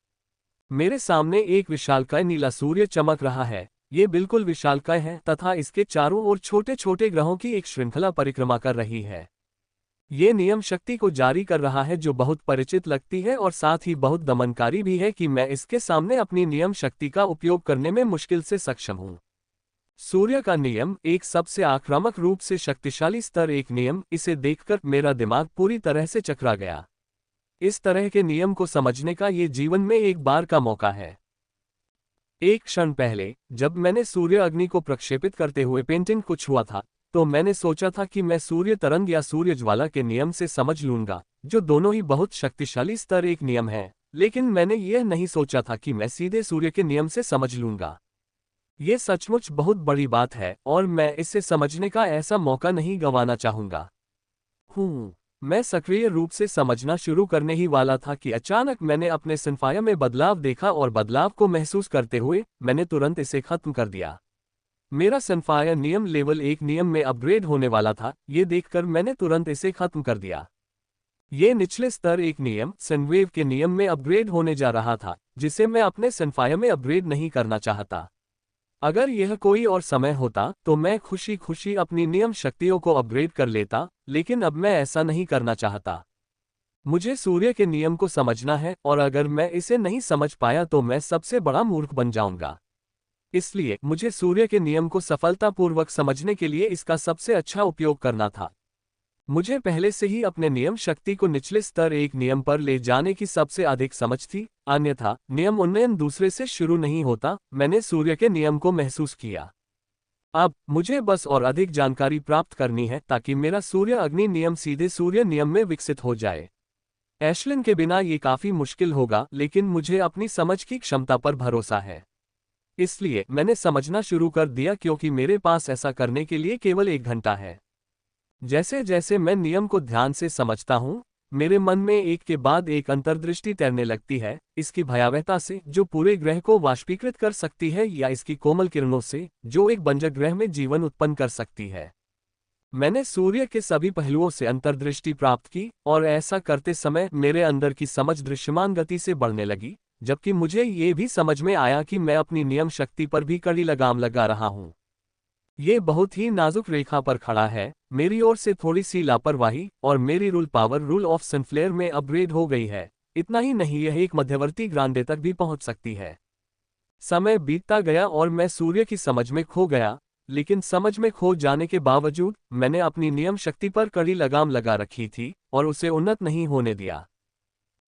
मेरे सामने एक विशालकाय नीला सूर्य चमक रहा है। ये बिल्कुल विशालकाय है तथा इसके चारों ओर छोटे छोटे ग्रहों की एक श्रृंखला परिक्रमा कर रही है। ये नियम शक्ति को जारी कर रहा है जो बहुत परिचित लगती है और साथ ही बहुत दमनकारी भी है कि मैं इसके सामने अपनी नियम शक्ति का उपयोग करने में मुश्किल से सक्षम हूँ। सूर्य का नियम, एक सबसे आक्रामक रूप से शक्तिशाली स्तर एक नियम, इसे देखकर मेरा दिमाग पूरी तरह से चकरा गया। इस तरह के नियम को समझने का ये जीवन में एक बार का मौका है। एक क्षण पहले जब मैंने सूर्य अग्नि को प्रक्षेपित करते हुए पेंटिंग को छुआ था, तो मैंने सोचा था कि मैं सूर्य तरंग या सूर्य ज्वाला के नियम से समझ लूंगा, जो दोनों ही बहुत शक्तिशाली स्तर एक नियम है। लेकिन मैंने यह नहीं सोचा था कि मैं सीधे सूर्य के नियम से समझ लूंगा। ये सचमुच बहुत बड़ी बात है और मैं इसे समझने का ऐसा मौका नहीं गंवाना चाहूंगा। मैं सक्रिय रूप से समझना शुरू करने ही वाला था कि अचानक मैंने अपने सनफायर में बदलाव देखा और बदलाव को महसूस करते हुए मैंने तुरंत इसे खत्म कर दिया। मेरा सनफायर नियम लेवल 1 नियम में अपग्रेड होने वाला था। ये देखकर मैंने तुरंत इसे खत्म कर दिया। ये निचले स्तर एक नियम सनवेव के नियम में अपग्रेड होने जा रहा था, जिसे मैं अपने सनफायर में अपग्रेड नहीं करना चाहता। अगर यह कोई और समय होता तो मैं खुशी खुशी अपनी नियम शक्तियों को अपग्रेड कर लेता, लेकिन अब मैं ऐसा नहीं करना चाहता। मुझे सूर्य के नियम को समझना है, और अगर मैं इसे नहीं समझ पाया तो मैं सबसे बड़ा मूर्ख बन जाऊंगा। इसलिए मुझे सूर्य के नियम को सफलतापूर्वक समझने के लिए इसका सबसे अच्छा उपयोग करना था। मुझे पहले से ही अपने नियम शक्ति को निचले स्तर एक नियम पर ले जाने की सबसे अधिक समझ थी, अन्यथा नियम उन्नयन दूसरे से शुरू नहीं होता। मैंने सूर्य के नियम को महसूस किया। अब मुझे बस और अधिक जानकारी प्राप्त करनी है ताकि मेरा सूर्य अग्नि नियम सीधे सूर्य नियम में विकसित हो जाए। एशलिन के बिना ये काफी मुश्किल होगा, लेकिन मुझे अपनी समझ की क्षमता पर भरोसा है। इसलिए मैंने समझना शुरू कर दिया, क्योंकि मेरे पास ऐसा करने के लिए केवल 1 घंटा है। जैसे जैसे मैं नियम को ध्यान से समझता हूँ, मेरे मन में एक के बाद एक अंतर्दृष्टि तैरने लगती है, इसकी भयावहता से जो पूरे ग्रह को वाष्पीकृत कर सकती है, या इसकी कोमल किरणों से जो एक बंजर ग्रह में जीवन उत्पन्न कर सकती है। मैंने सूर्य के सभी पहलुओं से अंतर्दृष्टि प्राप्त की, और ऐसा करते समय मेरे अंदर की समझ दृश्यमान गति से बढ़ने लगी, जबकि मुझे ये भी समझ में आया कि मैं अपनी नियम शक्ति पर भी कड़ी लगाम लगा रहा हूँ। ये बहुत ही नाजुक रेखा पर खड़ा है। मेरी ओर से थोड़ी सी लापरवाही और मेरी रूल पावर रूल ऑफ सनफ्लेयर में अपग्रेड हो गई है। इतना ही नहीं, यह एक मध्यवर्ती ग्रांडे तक भी पहुंच सकती है। समय बीतता गया और मैं सूर्य की समझ में खो गया, लेकिन समझ में खो जाने के बावजूद मैंने अपनी नियम शक्ति पर कड़ी लगाम लगा रखी थी और उसे उन्नत नहीं होने दिया।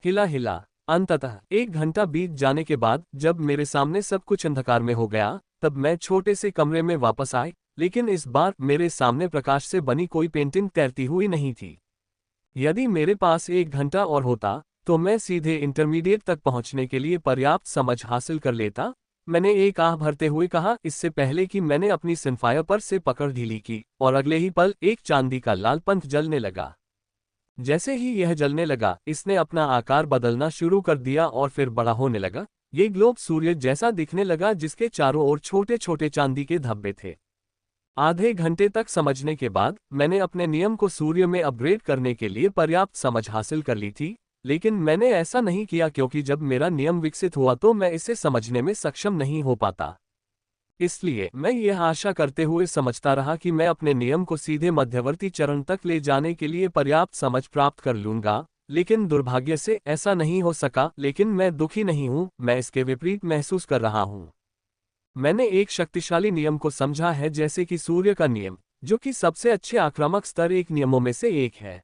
हिला अंततः 1 घंटा बीत जाने के बाद जब मेरे सामने सब कुछ अंधकार में हो गया, तब मैं छोटे से कमरे में वापस आए, लेकिन इस बार मेरे सामने प्रकाश से बनी कोई पेंटिंग तैरती हुई नहीं थी। यदि मेरे पास 1 घंटा और होता तो मैं सीधे इंटरमीडिएट तक पहुंचने के लिए पर्याप्त समझ हासिल कर लेता। मैंने एक आह भरते हुए कहा, इससे पहले कि मैंने अपनी सिनफायर पर से पकड़ ढीली की, और अगले ही पल एक चांदी का लाल पंख जलने लगा। जैसे ही यह जलने लगा, इसने अपना आकार बदलना शुरू कर दिया और फिर बड़ा होने लगा। ये ग्लोब सूर्य जैसा दिखने लगा, जिसके चारों ओर छोटे छोटे चांदी के धब्बे थे। आधे घंटे तक समझने के बाद मैंने अपने नियम को सूर्य में अपग्रेड करने के लिए पर्याप्त समझ हासिल कर ली थी, लेकिन मैंने ऐसा नहीं किया क्योंकि जब मेरा नियम विकसित हुआ तो मैं इसे समझने में सक्षम नहीं हो पाता। इसलिए मैं यह आशा करते हुए समझता रहा कि मैं अपने नियम को सीधे मध्यवर्ती चरण तक ले जाने के लिए पर्याप्त समझ प्राप्त कर लूंगा, लेकिन दुर्भाग्य से ऐसा नहीं हो सका। लेकिन मैं दुखी नहीं हूं, मैं इसके विपरीत महसूस कर रहा हूं। मैंने एक शक्तिशाली नियम को समझा है, जैसे कि सूर्य का नियम, जो कि सबसे अच्छे आक्रामक स्तर एक नियमों में से एक है।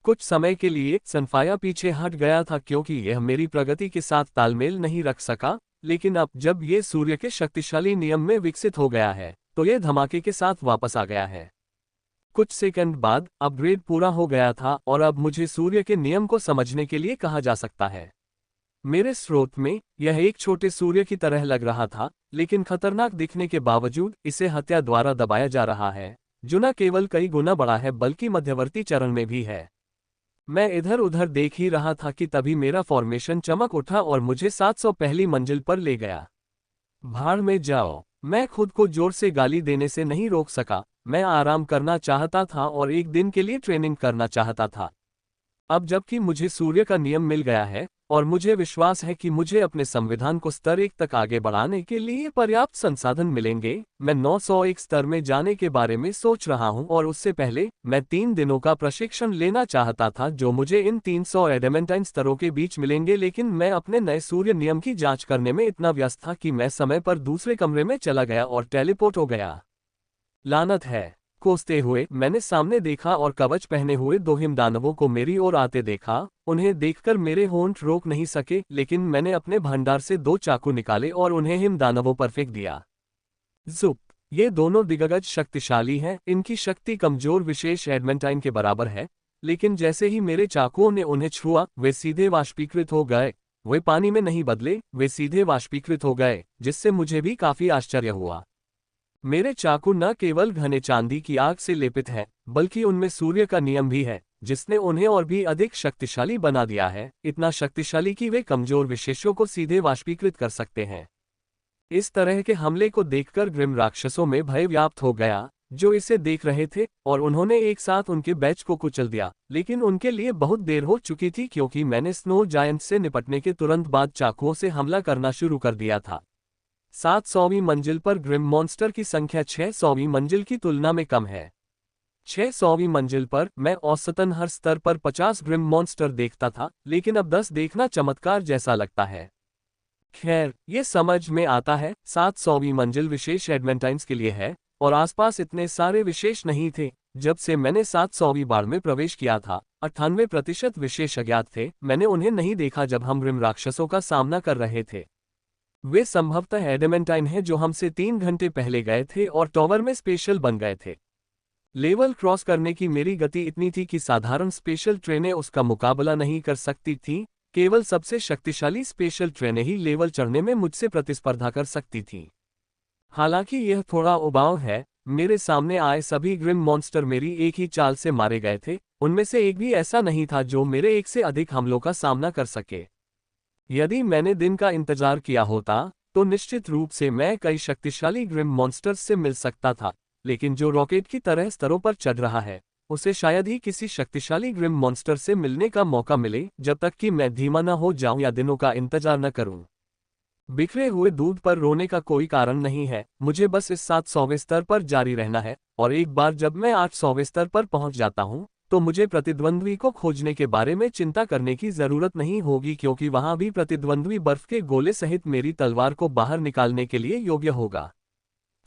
कुछ समय के लिए सनफायर पीछे हट गया था क्योंकि यह मेरी प्रगति के साथ तालमेल नहीं रख सका, लेकिन अब जब यह सूर्य के शक्तिशाली नियम में विकसित हो गया है तो यह धमाके के साथ वापस आ गया है। कुछ सेकंड बाद अपग्रेड पूरा हो गया था और अब मुझे सूर्य के नियम को समझने के लिए कहा जा सकता है। मेरे स्रोत में यह एक छोटे सूर्य की तरह लग रहा था, लेकिन खतरनाक दिखने के बावजूद इसे हत्या द्वारा दबाया जा रहा है, जो न केवल कई गुना बड़ा है बल्कि मध्यवर्ती चरण में भी है। मैं इधर उधर देख ही रहा था कि तभी मेरा फॉर्मेशन चमक उठा और मुझे 700 पहली मंजिल पर ले गया। भाड़ में जाओ। मैं खुद को जोर से गाली देने से नहीं रोक सका। मैं आराम करना चाहता था और एक दिन के लिए ट्रेनिंग करना चाहता था। अब जबकि मुझे सूर्य का नियम मिल गया है और मुझे विश्वास है कि मुझे अपने संविधान को स्तर 1 तक आगे बढ़ाने के लिए पर्याप्त संसाधन मिलेंगे, मैं 901 स्तर में जाने के बारे में सोच रहा हूं। और उससे पहले मैं 3 दिनों का प्रशिक्षण लेना चाहता था जो मुझे इन 300 एडेमेंटाइन स्तरों के बीच मिलेंगे, लेकिन मैं अपने नए सूर्य नियम की जांच करने में इतना व्यस्त था कि मैं समय पर दूसरे कमरे में चला गया और टेलीपोर्ट हो गया। लानत है। कोसते हुए मैंने सामने देखा और कवच पहने हुए 2 हिमदानवों को मेरी ओर आते देखा। उन्हें देखकर मेरे होंठ रोक नहीं सके, लेकिन मैंने अपने भंडार से 2 चाकू निकाले और उन्हें हिमदानवों पर फेंक दिया। जुप। ये दोनों दिग्गज शक्तिशाली हैं, इनकी शक्ति कमजोर विशेष एडमेंटाइन के बराबर है, लेकिन जैसे ही मेरे चाकुओं ने उन्हें छुआ वे सीधे वाष्पीकृत हो गए। वे पानी में नहीं बदले, वे सीधे वाष्पीकृत हो गए, जिससे मुझे भी काफी आश्चर्य हुआ। मेरे चाकू न केवल घने चांदी की आग से लेपित हैं, बल्कि उनमें सूर्य का नियम भी है, जिसने उन्हें और भी अधिक शक्तिशाली बना दिया है, इतना शक्तिशाली कि वे कमजोर विशेषों को सीधे वाष्पीकृत कर सकते हैं। इस तरह के हमले को देखकर ग्रिम राक्षसों में भय व्याप्त हो गया, जो इसे देख रहे थे, और उन्होंने एक साथ उनके बैच को कुचल दिया। लेकिन उनके लिए बहुत देर हो चुकी थी क्योंकि मैंने स्नो जायंट से निपटने के तुरंत बाद चाकुओं से हमला करना शुरू कर दिया था। 700वीं मंजिल पर ग्रिम मॉन्स्टर की संख्या 600वीं मंजिल की तुलना में कम है। 600वीं मंजिल पर मैं औसतन हर स्तर पर 50 ग्रिम मॉन्स्टर देखता था, लेकिन अब 10 देखना चमत्कार जैसा लगता है। खैर, ये समझ में आता है, 700वीं मंजिल विशेष एडवेंटाइन्स के लिए है, और आसपास इतने सारे विशेष नहीं थे। जब से मैंने 700वीं बार में प्रवेश किया था, 98% विशेष अज्ञात थे। मैंने उन्हें नहीं देखा जब हम ग्रिम राक्षसों का सामना कर रहे थे। वे संभवतः एडमेंटाइन हैं जो हमसे 3 घंटे पहले गए थे और टॉवर में स्पेशल बन गए थे। लेवल क्रॉस करने की मेरी गति इतनी थी कि साधारण स्पेशल ट्रेनें उसका मुकाबला नहीं कर सकती थीं। केवल सबसे शक्तिशाली स्पेशल ट्रेनें ही लेवल चढ़ने में मुझसे प्रतिस्पर्धा कर सकती थीं। हालांकि यह थोड़ा उबाऊ है, मेरे सामने आए सभी ग्रिम मॉन्स्टर मेरी एक ही चाल से मारे गए थे। उनमें से एक भी ऐसा नहीं था जो मेरे एक से अधिक हमलों का सामना कर सके। यदि मैंने दिन का इंतजार किया होता तो निश्चित रूप से मैं कई शक्तिशाली ग्रिम मॉन्स्टर्स से मिल सकता था, लेकिन जो रॉकेट की तरह स्तरों पर चढ़ रहा है, उसे शायद ही किसी शक्तिशाली ग्रिम मॉन्स्टर से मिलने का मौका मिले जब तक कि मैं धीमा न हो जाऊं या दिनों का इंतजार न करूं। बिखरे हुए दूध पर रोने का कोई कारण नहीं है, मुझे बस इस 700वें स्तर पर जारी रहना है, और एक बार जब मैं 800वें स्तर पर पहुंच जाता हूं, तो मुझे प्रतिद्वंद्वी को खोजने के बारे में चिंता करने की जरूरत नहीं होगी, क्योंकि वहां भी प्रतिद्वंद्वी बर्फ के गोले सहित मेरी तलवार को बाहर निकालने के लिए योग्य होगा।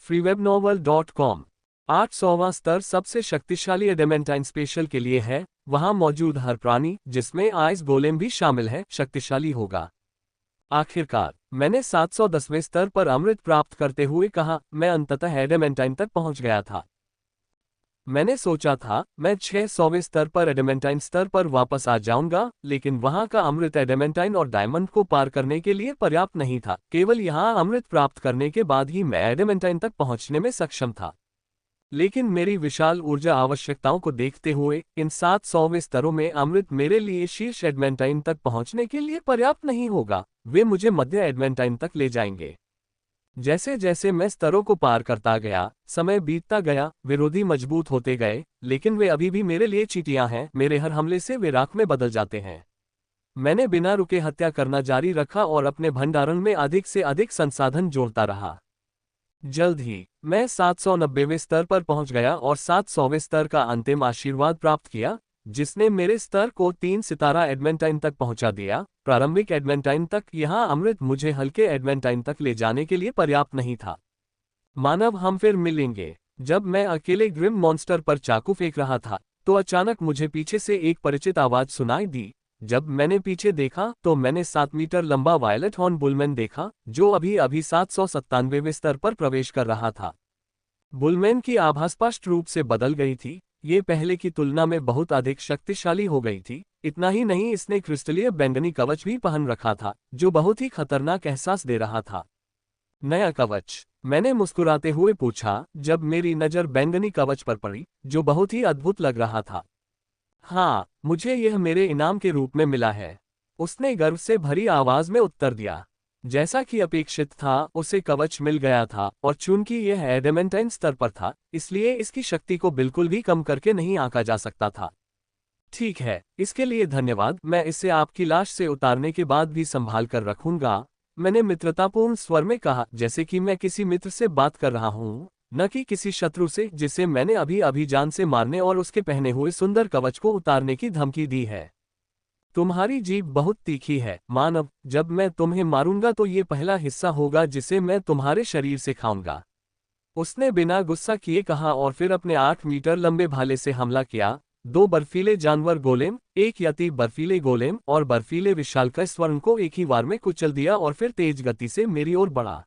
freewebnovel.com 800वां स्तर सबसे शक्तिशाली एडेमेंटाइन स्पेशल के लिए है। वहां मौजूद हर प्राणी, जिसमें आइस गोलेम भी शामिल है, शक्तिशाली होगा। आखिरकार मैंने 710वें स्तर पर अमृत प्राप्त करते हुए कहा, मैं अंततः एडेमेंटाइन तक पहुंच गया था। मैंने सोचा था मैं 600वें स्तर पर एडेमेंटाइन स्तर पर वापस आ जाऊंगा, लेकिन वहां का अमृत एडेमेंटाइन और डायमंड को पार करने के लिए पर्याप्त नहीं था। केवल यहां अमृत प्राप्त करने के बाद ही मैं एडेमेंटाइन तक पहुंचने में सक्षम था। लेकिन मेरी विशाल ऊर्जा आवश्यकताओं को देखते हुए इन 700वें स्तरों में अमृत मेरे लिए शीर्ष एडवेंटाइन तक पहुंचने के लिए पर्याप्त नहीं होगा। वे मुझे मध्य एडवेंटाइन तक ले जाएंगे। जैसे जैसे मैं स्तरों को पार करता गया, समय बीतता गया, विरोधी मजबूत होते गए, लेकिन वे अभी भी मेरे लिए चींटियां हैं। मेरे हर हमले से वे राख में बदल जाते हैं। मैंने बिना रुके हत्या करना जारी रखा और अपने भंडारण में अधिक से अधिक संसाधन जोड़ता रहा। जल्द ही मैं 790वें स्तर पर पहुंच गया और 700वें स्तर का अंतिम आशीर्वाद प्राप्त किया, जिसने मेरे स्तर को 3 सितारा एडवेंटाइन तक पहुंचा दिया। प्रारंभिक एडवेंटाइन तक यहां अमृत मुझे हल्के एडवेंटाइन तक ले जाने के लिए पर्याप्त नहीं था। मानव, हम फिर मिलेंगे। जब मैं अकेले ग्रिम मॉन्स्टर पर चाकू फेंक रहा था, तो अचानक मुझे पीछे से एक परिचित आवाज सुनाई दी। जब मैंने पीछे देखा तो मैंने 7 मीटर लंबा वायलेट हॉर्न बुलमैन देखा, जो अभी अभी 797वें स्तर पर प्रवेश कर रहा था। बुलमैन की आभा स्पष्ट रूप से बदल गई थी। ये पहले की तुलना में बहुत अधिक शक्तिशाली हो गई थी। इतना ही नहीं, इसने क्रिस्टलीय बैंगनी कवच भी पहन रखा था, जो बहुत ही खतरनाक एहसास दे रहा था। नया कवच? मैंने मुस्कुराते हुए पूछा, जब मेरी नज़र बैंगनी कवच पर पड़ी, जो बहुत ही अद्भुत लग रहा था। हाँ, मुझे यह मेरे इनाम के रूप में मिला है, उसने गर्व से भरी आवाज में उत्तर दिया। जैसा कि अपेक्षित था, उसे कवच मिल गया था, और चूंकि यह एडेमेंटाइन स्तर पर था, इसलिए इसकी शक्ति को बिल्कुल भी कम करके नहीं आंका जा सकता था। ठीक है, इसके लिए धन्यवाद। मैं इसे आपकी लाश से उतारने के बाद भी संभाल कर रखूंगा, मैंने मित्रतापूर्ण स्वर में कहा, जैसे कि मैं किसी मित्र से बात कर रहा हूँ, न कि किसी शत्रु से जिसे मैंने अभी अभी जान से मारने और उसके पहने हुए सुंदर कवच को उतारने की धमकी दी है। तुम्हारी जीभ बहुत तीखी है, मानव। जब मैं तुम्हें मारूंगा तो ये पहला हिस्सा होगा जिसे मैं तुम्हारे शरीर से खाऊंगा, उसने बिना गुस्सा किए कहा, और फिर अपने 8 मीटर लंबे भाले से हमला किया। 2 बर्फीले जानवर गोलेम, एक यति बर्फीले गोलेम और बर्फीले विशालकाय स्वर्ण को एक ही वार में कुचल दिया और फिर तेज गति से मेरी ओर बढ़ा।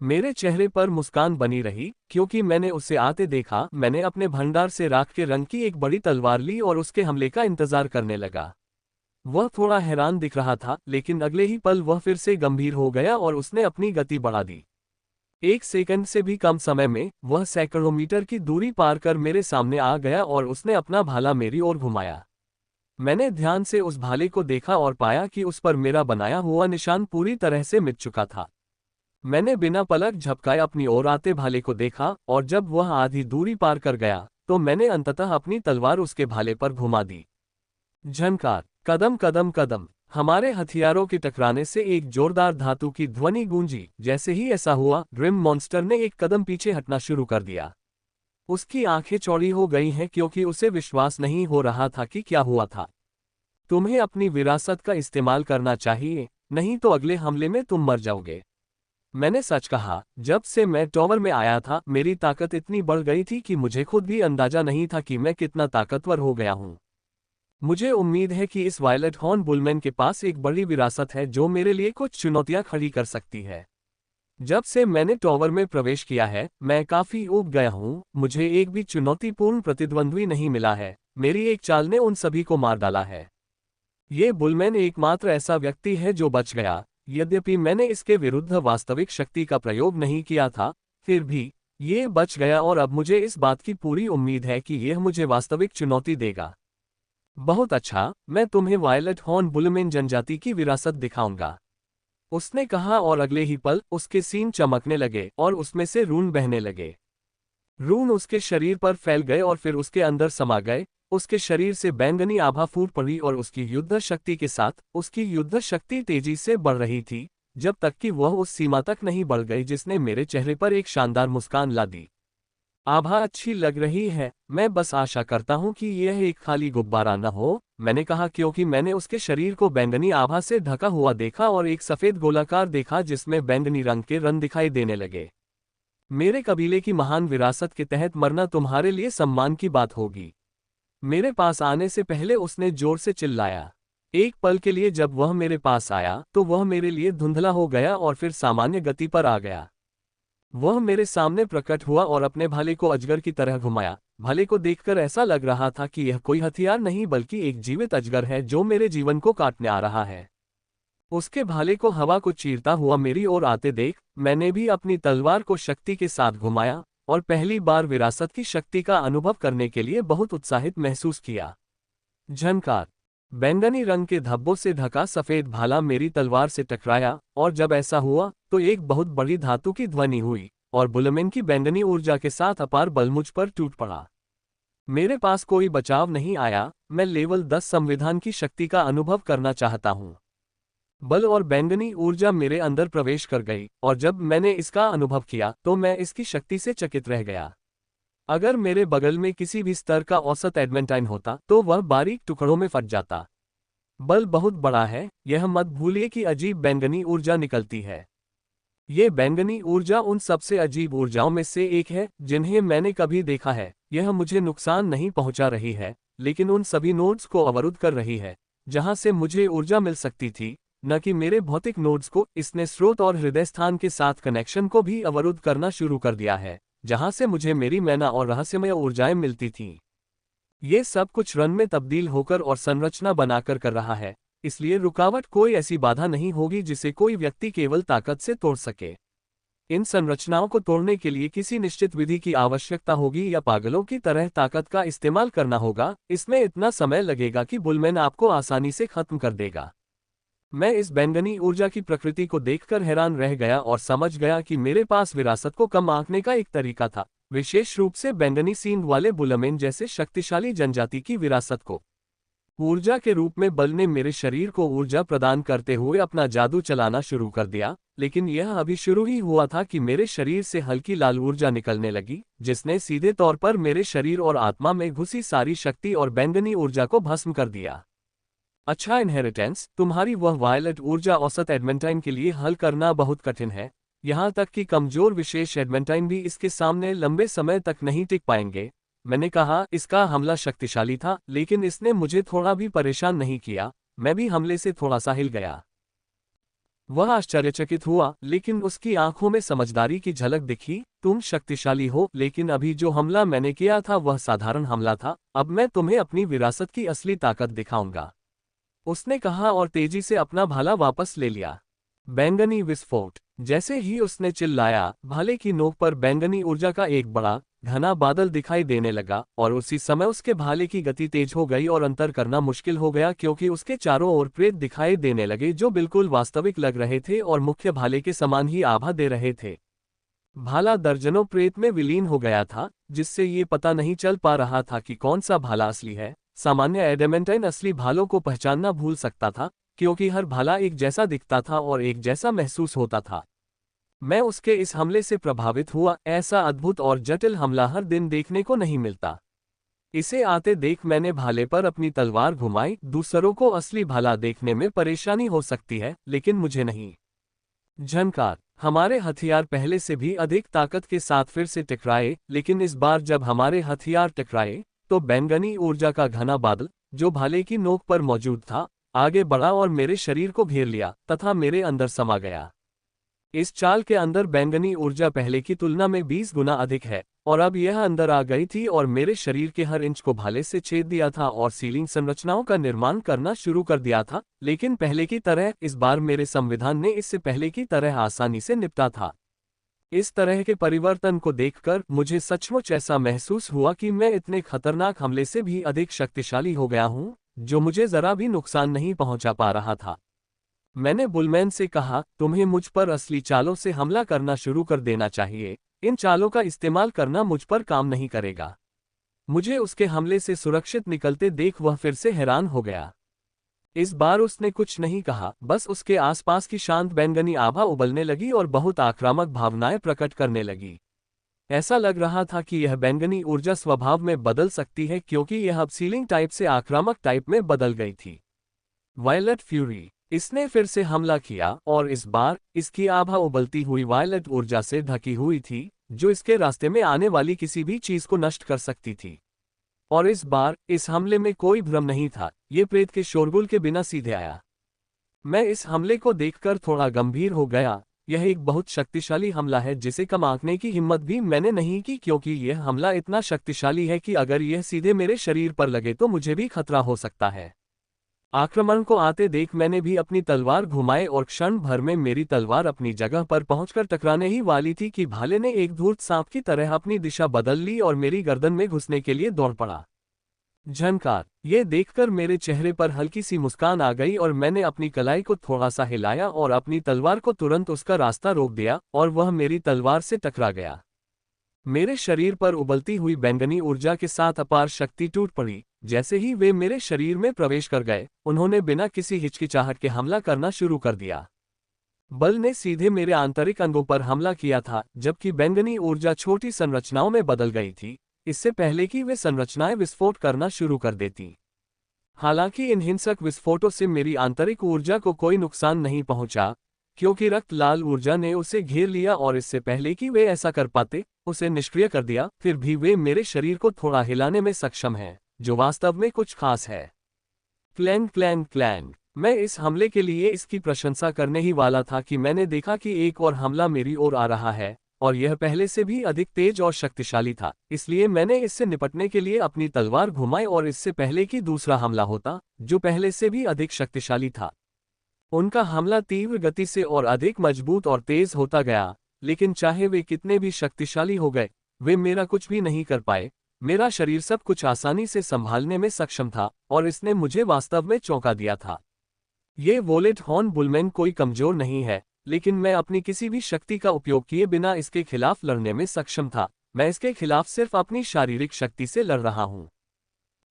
मेरे चेहरे पर मुस्कान बनी रही, क्योंकि मैंने उसे आते देखा। मैंने अपने भंडार से राख के रंग की एक बड़ी तलवार ली और उसके हमले का इंतजार करने लगा। वह थोड़ा हैरान दिख रहा था, लेकिन अगले ही पल वह फिर से गंभीर हो गया और उसने अपनी गति बढ़ा दी। 1 सेकंड से भी कम समय में वह सैकड़ों मीटर की दूरी पार कर मेरे सामने आ गया और उसने अपना भाला मेरी ओर घुमाया। मैंने ध्यान से उस भाले को देखा और पाया कि उस पर मेरा बनाया हुआ निशान पूरी तरह से मिट चुका था। मैंने बिना पलक झपकाए अपनी ओर आते भाले को देखा, और जब वह आधी दूरी पार कर गया तो मैंने अंततः अपनी तलवार उसके भाले पर घुमा दी। झनकार, कदम कदम कदम। हमारे हथियारों के टकराने से एक जोरदार धातु की ध्वनि गूंजी। जैसे ही ऐसा हुआ, ग्रिम मॉन्स्टर ने एक कदम पीछे हटना शुरू कर दिया। उसकी आंखें चौड़ी हो गई हैं क्योंकि उसे विश्वास नहीं हो रहा था कि क्या हुआ था। तुम्हें अपनी विरासत का इस्तेमाल करना चाहिए, नहीं तो अगले हमले में तुम मर जाओगे। मैंने सच कहा। जब से मैं टॉवर में आया था, मेरी ताकत इतनी बढ़ गई थी कि मुझे खुद भी अंदाजा नहीं था कि मैं कितना ताकतवर हो गया हूं। मुझे उम्मीद है कि इस वायलेट हॉर्न बुलमैन के पास एक बड़ी विरासत है जो मेरे लिए कुछ चुनौतियां खड़ी कर सकती है। जब से मैंने टॉवर में प्रवेश किया है, मैं काफी ऊब गया हूं। मुझे एक भी चुनौतीपूर्ण प्रतिद्वंद्वी नहीं मिला है। मेरी एक चाल ने उन सभी को मार डाला है। ये बुलमैन एकमात्र ऐसा व्यक्ति है जो बच गया। यद्यपि मैंने इसके विरुद्ध वास्तविक शक्ति का प्रयोग नहीं किया था, फिर भी ये बच गया और अब मुझे इस बात की पूरी उम्मीद है कि यह मुझे वास्तविक चुनौती देगा। बहुत अच्छा, मैं तुम्हें वायलेट हॉर्न बुलमैन जनजाति की विरासत दिखाऊंगा, उसने कहा और अगले ही पल उसके सीन चमकने लगे और उसमें से रून बहने लगे। रून उसके शरीर पर फैल गए और फिर उसके अंदर समा गए। उसके शरीर से बैंगनी आभा फूट पड़ी और उसकी युद्ध शक्ति के साथ उसकी युद्ध शक्ति तेजी से बढ़ रही थी, जब तक कि वह उस सीमा तक नहीं बढ़ गई जिसने मेरे चेहरे पर एक शानदार मुस्कान ला दी। आभा अच्छी लग रही है, मैं बस आशा करता हूं कि यह एक खाली गुब्बारा न हो, मैंने कहा, क्योंकि मैंने उसके शरीर को बैंगनी आभा से ढका हुआ देखा और एक सफेद गोलाकार देखा जिसमें बैंगनी रंग के रंग दिखाई देने लगे। मेरे कबीले की महान विरासत के तहत मरना तुम्हारे लिए सम्मान की बात होगी। मेरे पास आने से पहले उसने जोर से चिल्लाया। एक पल के लिए जब वह मेरे पास आया तो वह मेरे लिए धुंधला हो गया और फिर सामान्य गति पर आ गया। वह मेरे सामने प्रकट हुआ और अपने भाले को अजगर की तरह घुमाया। भाले को देखकर ऐसा लग रहा था कि यह कोई हथियार नहीं बल्कि एक जीवित अजगर है जो मेरे जीवन को काटने आ रहा है। उसके भाले को हवा को चीरता हुआ मेरी ओर आते देख मैंने भी अपनी तलवार को शक्ति के साथ घुमाया और पहली बार विरासत की शक्ति का अनुभव करने के लिए बहुत उत्साहित महसूस किया। झनकार। बैंगनी रंग के धब्बों से ढका सफेद भाला मेरी तलवार से टकराया और जब ऐसा हुआ तो एक बहुत बड़ी धातु की ध्वनि हुई और बुलमैन की बैंगनी ऊर्जा के साथ अपार बल मुझ पर टूट पड़ा। मेरे पास कोई बचाव नहीं आया। मैं लेवल 10 संविधान की शक्ति का अनुभव करना चाहता हूं। बल और बैंगनी ऊर्जा मेरे अंदर प्रवेश कर गई और जब मैंने इसका अनुभव किया तो मैं इसकी शक्ति से चकित रह गया। अगर मेरे बगल में किसी भी स्तर का औसत एडमेंटाइन होता तो वह बारीक टुकड़ों में फट जाता। बल बहुत बड़ा है, यह मत भूलिए कि अजीब बैंगनी ऊर्जा निकलती है। ये बैंगनी ऊर्जा उन सबसे अजीब ऊर्जाओं में से एक है जिन्हें मैंने कभी देखा है। यह मुझे नुकसान नहीं पहुंचा रही है, लेकिन उन सभी नोड्स को अवरुद्ध कर रही है जहां से मुझे ऊर्जा मिल सकती थी, न कि मेरे भौतिक नोड्स को। इसने स्रोत और हृदय स्थान के साथ कनेक्शन को भी अवरुद्ध करना शुरू कर दिया है, जहां से मुझे मेरी मैना और रहस्यमय ऊर्जाएं मिलती थीं। ये सब कुछ रन में तब्दील होकर और संरचना बनाकर कर रहा है, इसलिए रुकावट कोई ऐसी बाधा नहीं होगी जिसे कोई व्यक्ति केवल ताकत से तोड़ सके। इन संरचनाओं को तोड़ने के लिए किसी निश्चित विधि की आवश्यकता होगी या पागलों की तरह ताकत का इस्तेमाल करना होगा। इसमें इतना समय लगेगा कि बुलमैन आपको आसानी से खत्म कर देगा। मैं इस बैंगनी ऊर्जा की प्रकृति को देखकर हैरान रह गया और समझ गया कि मेरे पास विरासत को कम आंकने का एक तरीका था, विशेष रूप से बैंगनी सींग वाले बुलमैन जैसे शक्तिशाली जनजाति की विरासत को। ऊर्जा के रूप में बल ने मेरे शरीर को ऊर्जा प्रदान करते हुए अपना जादू चलाना शुरू कर दिया, लेकिन यह अभी शुरू ही हुआ था कि मेरे शरीर से हल्की लाल ऊर्जा निकलने लगी, जिसने सीधे तौर पर मेरे शरीर और आत्मा में घुसी सारी शक्ति और बैंगनी ऊर्जा को भस्म कर दिया। अच्छा इनहेरिटेंस, तुम्हारी वह वायलेट ऊर्जा औसत एडमेंटाइन के लिए हल करना बहुत कठिन है। यहाँ तक कि कमजोर विशेष एडमेंटाइन भी इसके सामने लंबे समय तक नहीं टिक पाएंगे। मैंने कहा, इसका हमला शक्तिशाली था, लेकिन इसने मुझे थोड़ा भी परेशान नहीं किया। मैं भी हमले से थोड़ा सा हिल गया। वह आश्चर्यचकित हुआ, लेकिन उसकी आंखों में समझदारी की झलक दिखी। तुम शक्तिशाली हो, लेकिन अभी जो हमला मैंने किया था वह साधारण हमला था। अब मैं तुम्हें अपनी विरासत की असली ताकत दिखाऊंगा, उसने कहा और तेजी से अपना भाला वापस ले लिया। बैंगनी विस्फोट। जैसे ही उसने चिल्लाया, भाले की नोक पर बैंगनी ऊर्जा का एक बड़ा घना बादल दिखाई देने लगा और उसी समय उसके भाले की गति तेज हो गई और अंतर करना मुश्किल हो गया, क्योंकि उसके चारों ओर प्रेत दिखाई देने लगे जो बिल्कुल वास्तविक लग रहे थे और मुख्य भाले के समान ही आभा दे रहे थे। भाला दर्जनों प्रेत में विलीन हो गया था, जिससे ये पता नहीं चल पा रहा था कि कौन सा भाला असली है। सामान्य एडेमेंटाइन असली भालों को पहचानना भूल सकता था, क्योंकि हर भाला एक जैसा दिखता था और एक जैसा महसूस होता था। मैं उसके इस हमले से प्रभावित हुआ। ऐसा अद्भुत और जटिल हमला हर दिन देखने को नहीं मिलता। इसे आते देख मैंने भाले पर अपनी तलवार घुमाई। दूसरों को असली भाला देखने में परेशानी हो सकती है, लेकिन मुझे नहीं। झनकार। हमारे हथियार पहले से भी अधिक ताकत के साथ फिर से टकराए, लेकिन इस बार जब हमारे हथियार टकराए तो बैंगनी ऊर्जा का घना बादल, जो भाले की नोक पर मौजूद था, आगे बढ़ा और मेरे शरीर को घेर लिया तथा मेरे अंदर समा गया। इस चाल के अंदर बैंगनी ऊर्जा पहले की तुलना में 20 गुना अधिक है, और अब यह अंदर आ गई थी और मेरे शरीर के हर इंच को भाले से छेद दिया था और सीलिंग संरचनाओं का निर्माण करना शुरू कर दिया था। लेकिन पहले की तरह इस बार मेरे संविधान ने इससे पहले की तरह आसानी से निपटा था। इस तरह के परिवर्तन को देखकर मुझे सचमुच ऐसा महसूस हुआ कि मैं इतने खतरनाक हमले से भी अधिक शक्तिशाली हो गया हूं, जो मुझे जरा भी नुकसान नहीं पहुंचा पा रहा था। मैंने बुलमैन से कहा, तुम्हें मुझ पर असली चालों से हमला करना शुरू कर देना चाहिए। इन चालों का इस्तेमाल करना मुझ पर काम नहीं करेगा। मुझे उसके हमले से सुरक्षित निकलते देख वह फिर से हैरान हो गया। इस बार उसने कुछ नहीं कहा, बस उसके आसपास की शांत बैंगनी आभा उबलने लगी और बहुत आक्रामक भावनाएं प्रकट करने लगी। ऐसा लग रहा था कि यह बैंगनी ऊर्जा स्वभाव में बदल सकती है, क्योंकि यह अब सीलिंग टाइप से आक्रामक टाइप में बदल गई थी। Violet fury. इसने फिर से हमला किया और इस बार इसकी आभा उबलती हुई वायलेट ऊर्जा से ढकी हुई थी, जो इसके रास्ते में आने वाली किसी भी चीज को नष्ट कर सकती थी। और इस बार इस हमले में कोई भ्रम नहीं था, ये प्रेत के शोरगुल के बिना सीधे आया। मैं इस हमले को देखकर थोड़ा गंभीर हो गया। यह एक बहुत शक्तिशाली हमला है जिसे कम आंकने की हिम्मत भी मैंने नहीं की, क्योंकि यह हमला इतना शक्तिशाली है कि अगर यह सीधे मेरे शरीर पर लगे तो मुझे भी खतरा हो सकता है। आक्रमण को आते देख मैंने भी अपनी तलवार घुमाए और क्षण भर में मेरी तलवार अपनी जगह पर पहुंचकर टकराने ही वाली थी कि भाले ने एक धूर्त सांप की तरह अपनी दिशा बदल ली और मेरी गर्दन में घुसने के लिए दौड़ पड़ा। झनकार। ये देखकर मेरे चेहरे पर हल्की सी मुस्कान आ गई और मैंने अपनी कलाई को थोड़ा सा हिलाया और अपनी तलवार को तुरंत उसका रास्ता रोक दिया और वह मेरी तलवार से टकरा गया। मेरे शरीर पर उबलती हुई बैंगनी ऊर्जा के साथ अपार शक्ति टूट पड़ी। जैसे ही वे मेरे शरीर में प्रवेश कर गए, उन्होंने बिना किसी हिचकिचाहट के हमला करना शुरू कर दिया। बल ने सीधे मेरे आंतरिक अंगों पर हमला किया था, जबकि बैंगनी ऊर्जा छोटी संरचनाओं में बदल गई थी, इससे पहले कि वे संरचनाएं विस्फोट करना शुरू कर देती। हालांकि इन हिंसक विस्फोटों से मेरी आंतरिक ऊर्जा को कोई नुकसान नहीं पहुंचा, क्योंकि रक्त लाल ऊर्जा ने उसे घेर लिया और इससे पहले कि वे ऐसा कर पाते, उसे निष्क्रिय कर दिया। फिर भी वे मेरे शरीर को थोड़ा हिलाने में सक्षम हैं, जो वास्तव में कुछ खास है। Clang clang clang. मैं इस हमले के लिए इसकी प्रशंसा करने ही वाला था कि मैंने देखा कि एक और हमला मेरी ओर आ रहा है, और यह पहले से भी अधिक तेज और शक्तिशाली था। इसलिए मैंने इससे निपटने के लिए अपनी तलवार घुमाई और इससे पहले कि दूसरा हमला होता, जो पहले से भी अधिक शक्तिशाली था। उनका हमला तीव्र गति से और अधिक मजबूत और तेज होता गया, लेकिन चाहे वे कितने भी शक्तिशाली हो गए, वे मेरा कुछ भी नहीं कर पाए। मेरा शरीर सब कुछ आसानी से संभालने में सक्षम था और इसने मुझे वास्तव में चौंका दिया था। ये वोलेट हॉर्न बुलमैन कोई कमजोर नहीं है, लेकिन मैं अपनी किसी भी शक्ति का उपयोग किए बिना इसके खिलाफ लड़ने में सक्षम था। मैं इसके खिलाफ सिर्फ अपनी शारीरिक शक्ति से लड़ रहा हूं।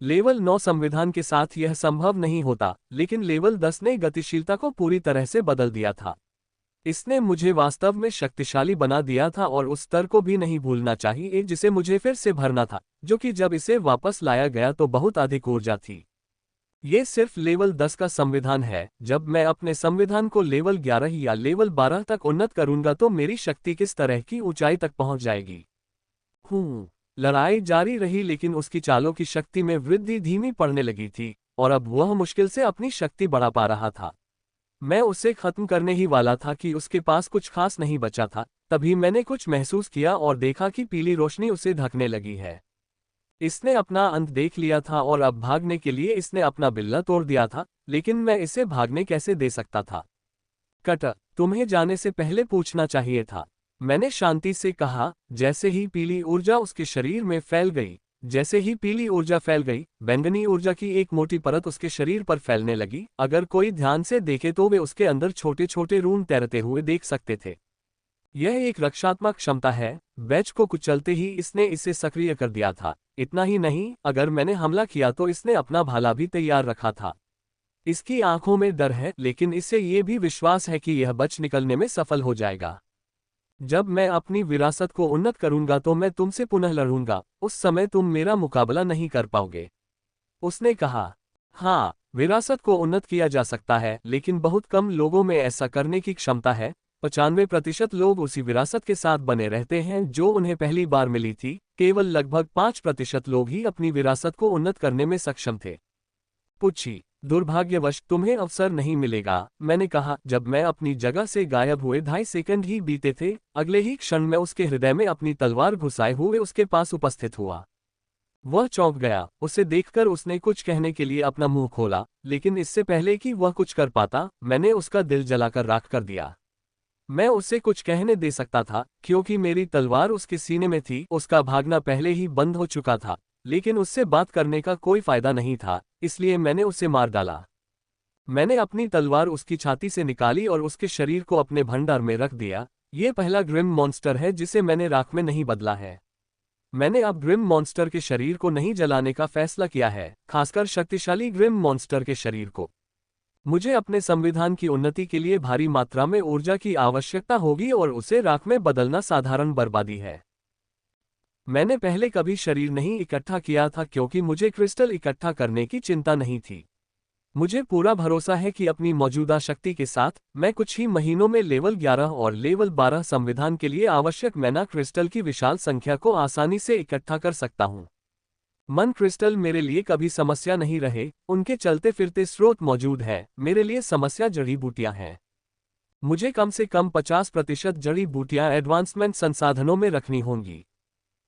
लेवल 9 संविधान के साथ यह संभव नहीं होता, लेकिन लेवल 10 ने गतिशीलता को पूरी तरह से बदल दिया था। इसने मुझे वास्तव में शक्तिशाली बना दिया था और उस स्तर को भी नहीं भूलना चाहिए जिसे मुझे फिर से भरना था, जो कि जब इसे वापस लाया गया तो बहुत अधिक ऊर्जा थी। ये सिर्फ लेवल 10 का संविधान है। जब मैं अपने संविधान को लेवल 11 या लेवल 12 तक उन्नत करूंगा तो मेरी शक्ति किस तरह की ऊंचाई तक पहुंच जाएगी। लड़ाई जारी रही, लेकिन उसकी चालों की शक्ति में वृद्धि धीमी पड़ने लगी थी और अब वह मुश्किल से अपनी शक्ति बढ़ा पा रहा था। मैं उसे खत्म करने ही वाला था कि उसके पास कुछ खास नहीं बचा था। तभी मैंने कुछ महसूस किया और देखा कि पीली रोशनी उसे ढकने लगी है। इसने अपना अंत देख लिया था और अब भागने के लिए इसने अपना बिल्ला तोड़ दिया था, लेकिन मैं इसे भागने कैसे दे सकता था। कट, तुम्हें जाने से पहले पूछना चाहिए था, मैंने शांति से कहा। जैसे ही पीली ऊर्जा उसके शरीर में फैल गई, जैसे ही पीली ऊर्जा फैल गई, बैंगनी ऊर्जा की एक मोटी परत उसके शरीर पर फैलने लगी। अगर कोई ध्यान से देखे तो वे उसके अंदर छोटे छोटे रून तैरते हुए देख सकते थे। यह एक रक्षात्मक क्षमता है। बैच को कुचलते ही इसने इसे सक्रिय कर दिया था। इतना ही नहीं, अगर मैंने हमला किया तो इसने अपना भाला भी तैयार रखा था। इसकी आंखों में डर है, लेकिन इससे ये भी विश्वास है कि यह बच निकलने में सफल हो जाएगा। जब मैं अपनी विरासत को उन्नत करूंगा तो मैं तुमसे पुनः लड़ूंगा, उस समय तुम मेरा मुकाबला नहीं कर पाओगे। उसने कहा, हाँ, विरासत को उन्नत किया जा सकता है, लेकिन बहुत कम लोगों में ऐसा करने की क्षमता है। 95% लोग उसी विरासत के साथ बने रहते हैं जो उन्हें पहली बार मिली थी। केवल लगभग 5% लोग ही अपनी विरासत को उन्नत करने में सक्षम थे। पूछी, दुर्भाग्यवश तुम्हें अवसर नहीं मिलेगा, मैंने कहा। जब मैं अपनी जगह से गायब हुए 2.5 सेकंड ही बीते थे, अगले ही क्षण मैं उसके हृदय में अपनी तलवार घुसाए हुए उसके पास उपस्थित हुआ। वह चौंक गया। उसे देखकर उसने कुछ कहने के लिए अपना मुंह खोला, लेकिन इससे पहले कि वह कुछ कर पाता, मैंने उसका दिल जलाकर राख कर दिया। मैं उसे कुछ कहने दे सकता था, क्योंकि मेरी तलवार उसके सीने में थी। उसका भागना पहले ही बंद हो चुका था, लेकिन उससे बात करने का कोई फायदा नहीं था, इसलिए मैंने उसे मार डाला। मैंने अपनी तलवार उसकी छाती से निकाली और उसके शरीर को अपने भंडार में रख दिया। यह पहला ग्रिम मॉन्स्टर है जिसे मैंने राख में नहीं बदला है। मैंने अब ग्रिम मॉन्स्टर के शरीर को नहीं जलाने का फैसला किया है, खासकर शक्तिशाली ग्रिम मॉन्स्टर के शरीर को। मुझे अपने संविधान की उन्नति के लिए भारी मात्रा में ऊर्जा की आवश्यकता होगी और उसे राख में बदलना साधारण बर्बादी है। मैंने पहले कभी शरीर नहीं इकट्ठा किया था क्योंकि मुझे क्रिस्टल इकट्ठा करने की चिंता नहीं थी। मुझे पूरा भरोसा है कि अपनी मौजूदा शक्ति के साथ मैं कुछ ही महीनों में लेवल 11 और लेवल 12 संविधान के लिए आवश्यक मैना क्रिस्टल की विशाल संख्या को आसानी से इकट्ठा कर सकता हूं। मन क्रिस्टल मेरे लिए कभी समस्या नहीं रहे, उनके चलते फिरते स्रोत मौजूद है। मेरे लिए समस्या जड़ी बूटियां हैं। मुझे कम से कम 50% जड़ी बूटियां एडवांसमेंट संसाधनों में रखनी होंगी।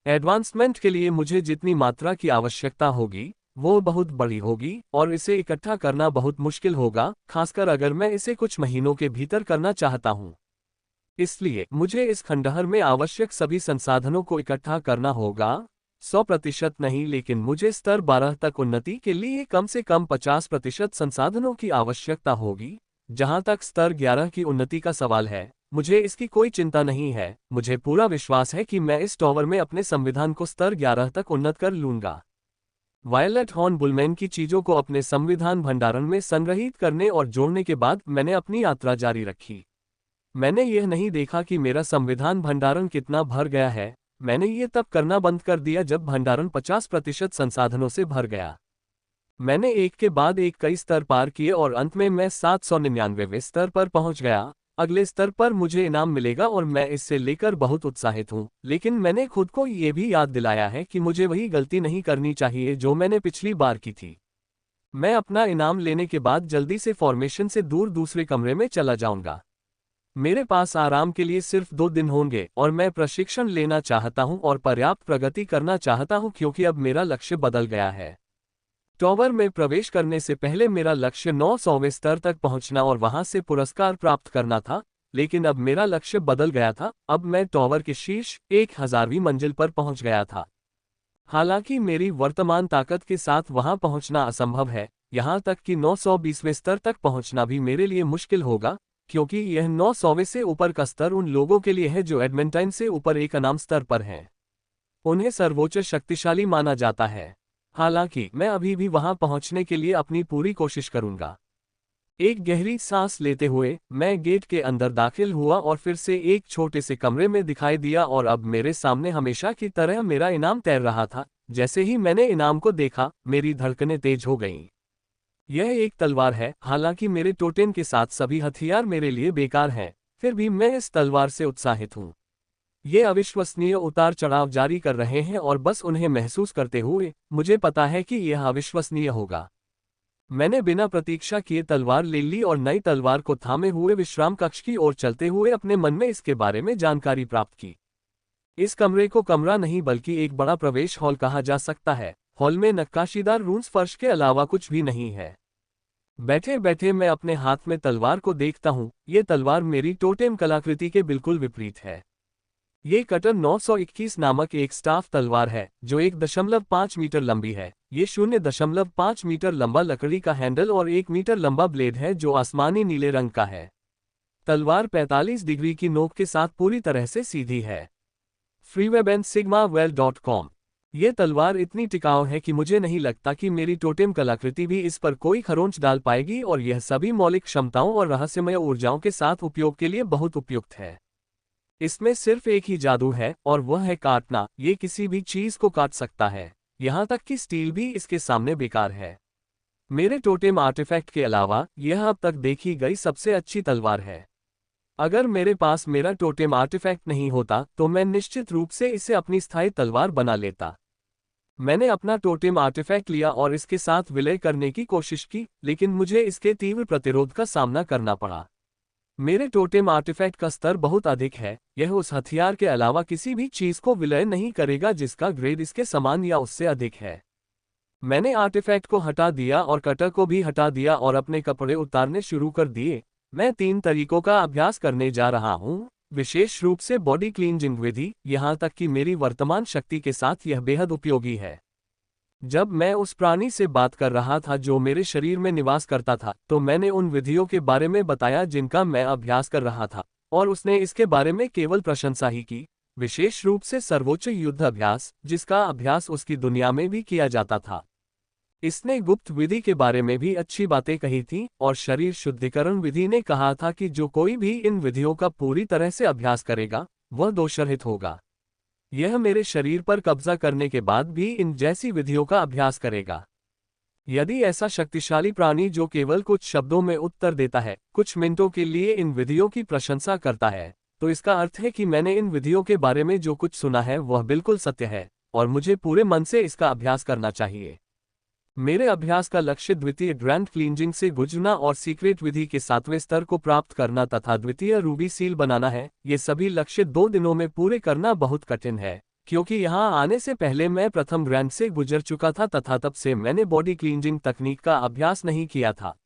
एडवांसमेंट के लिए मुझे जितनी मात्रा की आवश्यकता होगी वो बहुत बड़ी होगी और इसे इकट्ठा करना बहुत मुश्किल होगा, खासकर अगर मैं इसे कुछ महीनों के भीतर करना चाहता हूं। इसलिए मुझे इस खंडहर में आवश्यक सभी संसाधनों को इकट्ठा करना होगा। 100% नहीं, लेकिन मुझे स्तर 12 तक उन्नति के लिए कम से कम 50% संसाधनों की आवश्यकता होगी। जहां तक स्तर 11 की उन्नति का सवाल है, मुझे इसकी कोई चिंता नहीं है। मुझे पूरा विश्वास है कि मैं इस टॉवर में अपने संविधान को स्तर 11 तक उन्नत कर लूंगा। वायलेट हॉर्न बुलमैन की चीजों को अपने संविधान भंडारण में संग्रहित करने और जोड़ने के बाद मैंने अपनी यात्रा जारी रखी। मैंने यह नहीं देखा कि मेरा संविधान भंडारण कितना भर गया है। मैंने ये तब करना बंद कर दिया जब भंडारण 50% संसाधनों से भर गया। मैंने एक के बाद एक कई स्तर पार किए और अंत में मैं 799वें स्तर पर पहुंच गया। अगले स्तर पर मुझे इनाम मिलेगा और मैं इससे लेकर बहुत उत्साहित हूं, लेकिन मैंने खुद को यह भी याद दिलाया है कि मुझे वही गलती नहीं करनी चाहिए जो मैंने पिछली बार की थी। मैं अपना इनाम लेने के बाद जल्दी से फॉर्मेशन से दूर दूसरे कमरे में चला जाऊंगा। मेरे पास आराम के लिए सिर्फ 2 दिन होंगे और मैं प्रशिक्षण लेना चाहता हूं और पर्याप्त प्रगति करना चाहता हूं क्योंकि अब मेरा लक्ष्य बदल गया है। टॉवर में प्रवेश करने से पहले मेरा लक्ष्य 900वें स्तर तक पहुंचना और वहां से पुरस्कार प्राप्त करना था, लेकिन अब मेरा लक्ष्य बदल गया था। अब मैं टॉवर के शीर्ष 1000वीं मंजिल पर पहुंच गया था। हालांकि मेरी वर्तमान ताकत के साथ वहां पहुंचना असंभव है, यहां तक कि 920वें स्तर तक पहुंचना भी मेरे लिए मुश्किल होगा, क्योंकि यह 900वें से ऊपर का स्तर उन लोगों के लिए है जो एडमेंटाइन से ऊपर एक अनाम स्तर पर हैं। उन्हें सर्वोच्च शक्तिशाली माना जाता है। हालांकि मैं अभी भी वहां पहुंचने के लिए अपनी पूरी कोशिश करूंगा। एक गहरी सांस लेते हुए मैं गेट के अंदर दाखिल हुआ और फिर से एक छोटे से कमरे में दिखाई दिया और अब मेरे सामने हमेशा की तरह मेरा इनाम तैर रहा था। जैसे ही मैंने इनाम को देखा, मेरी धड़कनें तेज हो गईं। यह एक तलवार है। हालांकि मेरे टोटेम के साथ सभी हथियार मेरे लिए बेकार हैं, फिर भी मैं इस तलवार से उत्साहित हूं। ये अविश्वसनीय उतार चढ़ाव जारी कर रहे हैं और बस उन्हें महसूस करते हुए मुझे पता है कि यह अविश्वसनीय होगा। मैंने बिना प्रतीक्षा किए तलवार ले ली और नई तलवार को थामे हुए विश्राम कक्ष की ओर चलते हुए अपने मन में इसके बारे में जानकारी प्राप्त की। इस कमरे को कमरा नहीं बल्कि एक बड़ा प्रवेश हॉल कहा जा सकता है। हॉल में नक्काशीदार रून्स फर्श के अलावा कुछ भी नहीं है। बैठे बैठे मैं अपने हाथ में तलवार को देखता हूँ। ये तलवार मेरी टोटेम कलाकृति के बिल्कुल विपरीत है। ये कटर 921 नामक एक स्टाफ तलवार है जो 1.5 मीटर लंबी है। ये 0.5 मीटर लंबा लकड़ी का हैंडल और 1 मीटर लंबा ब्लेड है जो आसमानी नीले रंग का है। तलवार 45 डिग्री की नोक के साथ पूरी तरह से सीधी है। freewebandsigmawell.com ये तलवार इतनी टिकाऊ है कि मुझे नहीं लगता कि मेरी टोटेम कलाकृति भी इस पर कोई खरोंच डाल पाएगी और यह सभी मौलिक क्षमताओं और रहस्यमय ऊर्जाओं के साथ उपयोग के लिए बहुत उपयुक्त है। इसमें सिर्फ एक ही जादू है और वह है काटना। ये किसी भी चीज को काट सकता है, यहाँ तक कि स्टील भी इसके सामने बेकार है। मेरे टोटेम आर्टिफैक्ट के अलावा यह अब तक देखी गई सबसे अच्छी तलवार है। अगर मेरे पास मेरा टोटेम आर्टिफैक्ट नहीं होता तो मैं निश्चित रूप से इसे अपनी स्थायी तलवार बना लेता। मैंने अपना टोटेम आर्टिफैक्ट लिया और इसके साथ विलय करने की कोशिश की, लेकिन मुझे इसके तीव्र प्रतिरोध का सामना करना पड़ा। मेरे टोटेम आर्टिफैक्ट का स्तर बहुत अधिक है, यह उस हथियार के अलावा किसी भी चीज को विलय नहीं करेगा जिसका ग्रेड इसके समान या उससे अधिक है। मैंने आर्टिफैक्ट को हटा दिया और कटर को भी हटा दिया और अपने कपड़े उतारने शुरू कर दिए। मैं 3 तरीकों का अभ्यास करने जा रहा हूँ, विशेष रूप से बॉडी क्लींजिंग विधि, यहाँ तक कि मेरी वर्तमान शक्ति के साथ यह बेहद उपयोगी है। जब मैं उस प्राणी से बात कर रहा था जो मेरे शरीर में निवास करता था, तो मैंने उन विधियों के बारे में बताया जिनका मैं अभ्यास कर रहा था, और उसने इसके बारे में केवल प्रशंसा ही की, विशेष रूप से सर्वोच्च युद्ध अभ्यास, जिसका अभ्यास उसकी दुनिया में भी किया जाता था। इसने गुप्त विधि के बारे में भी अच्छी बातें कही थीं, और शरीर शुद्धिकरण विधि ने कहा था कि जो कोई भी इन विधियों का पूरी तरह से अभ्यास करेगा वह दोषरहित होगा। यह मेरे शरीर पर कब्जा करने के बाद भी इन जैसी विधियों का अभ्यास करेगा। यदि ऐसा शक्तिशाली प्राणी जो केवल कुछ शब्दों में उत्तर देता है, कुछ मिनटों के लिए इन विधियों की प्रशंसा करता है, तो इसका अर्थ है कि मैंने इन विधियों के बारे में जो कुछ सुना है वह बिल्कुल सत्य है, और मुझे पूरे मन से इसका अभ्यास करना चाहिए। मेरे अभ्यास का लक्ष्य द्वितीय ग्रैंड क्लींजिंग से गुजरना और सीक्रेट विधि के 7वें स्तर को प्राप्त करना तथा द्वितीय रूबी सील बनाना है। ये सभी लक्ष्य 2 दिनों में पूरे करना बहुत कठिन है, क्योंकि यहाँ आने से पहले मैं प्रथम ग्रैंड से गुजर चुका था तथा तब से मैंने बॉडी क्लींजिंग तकनीक का अभ्यास नहीं किया था।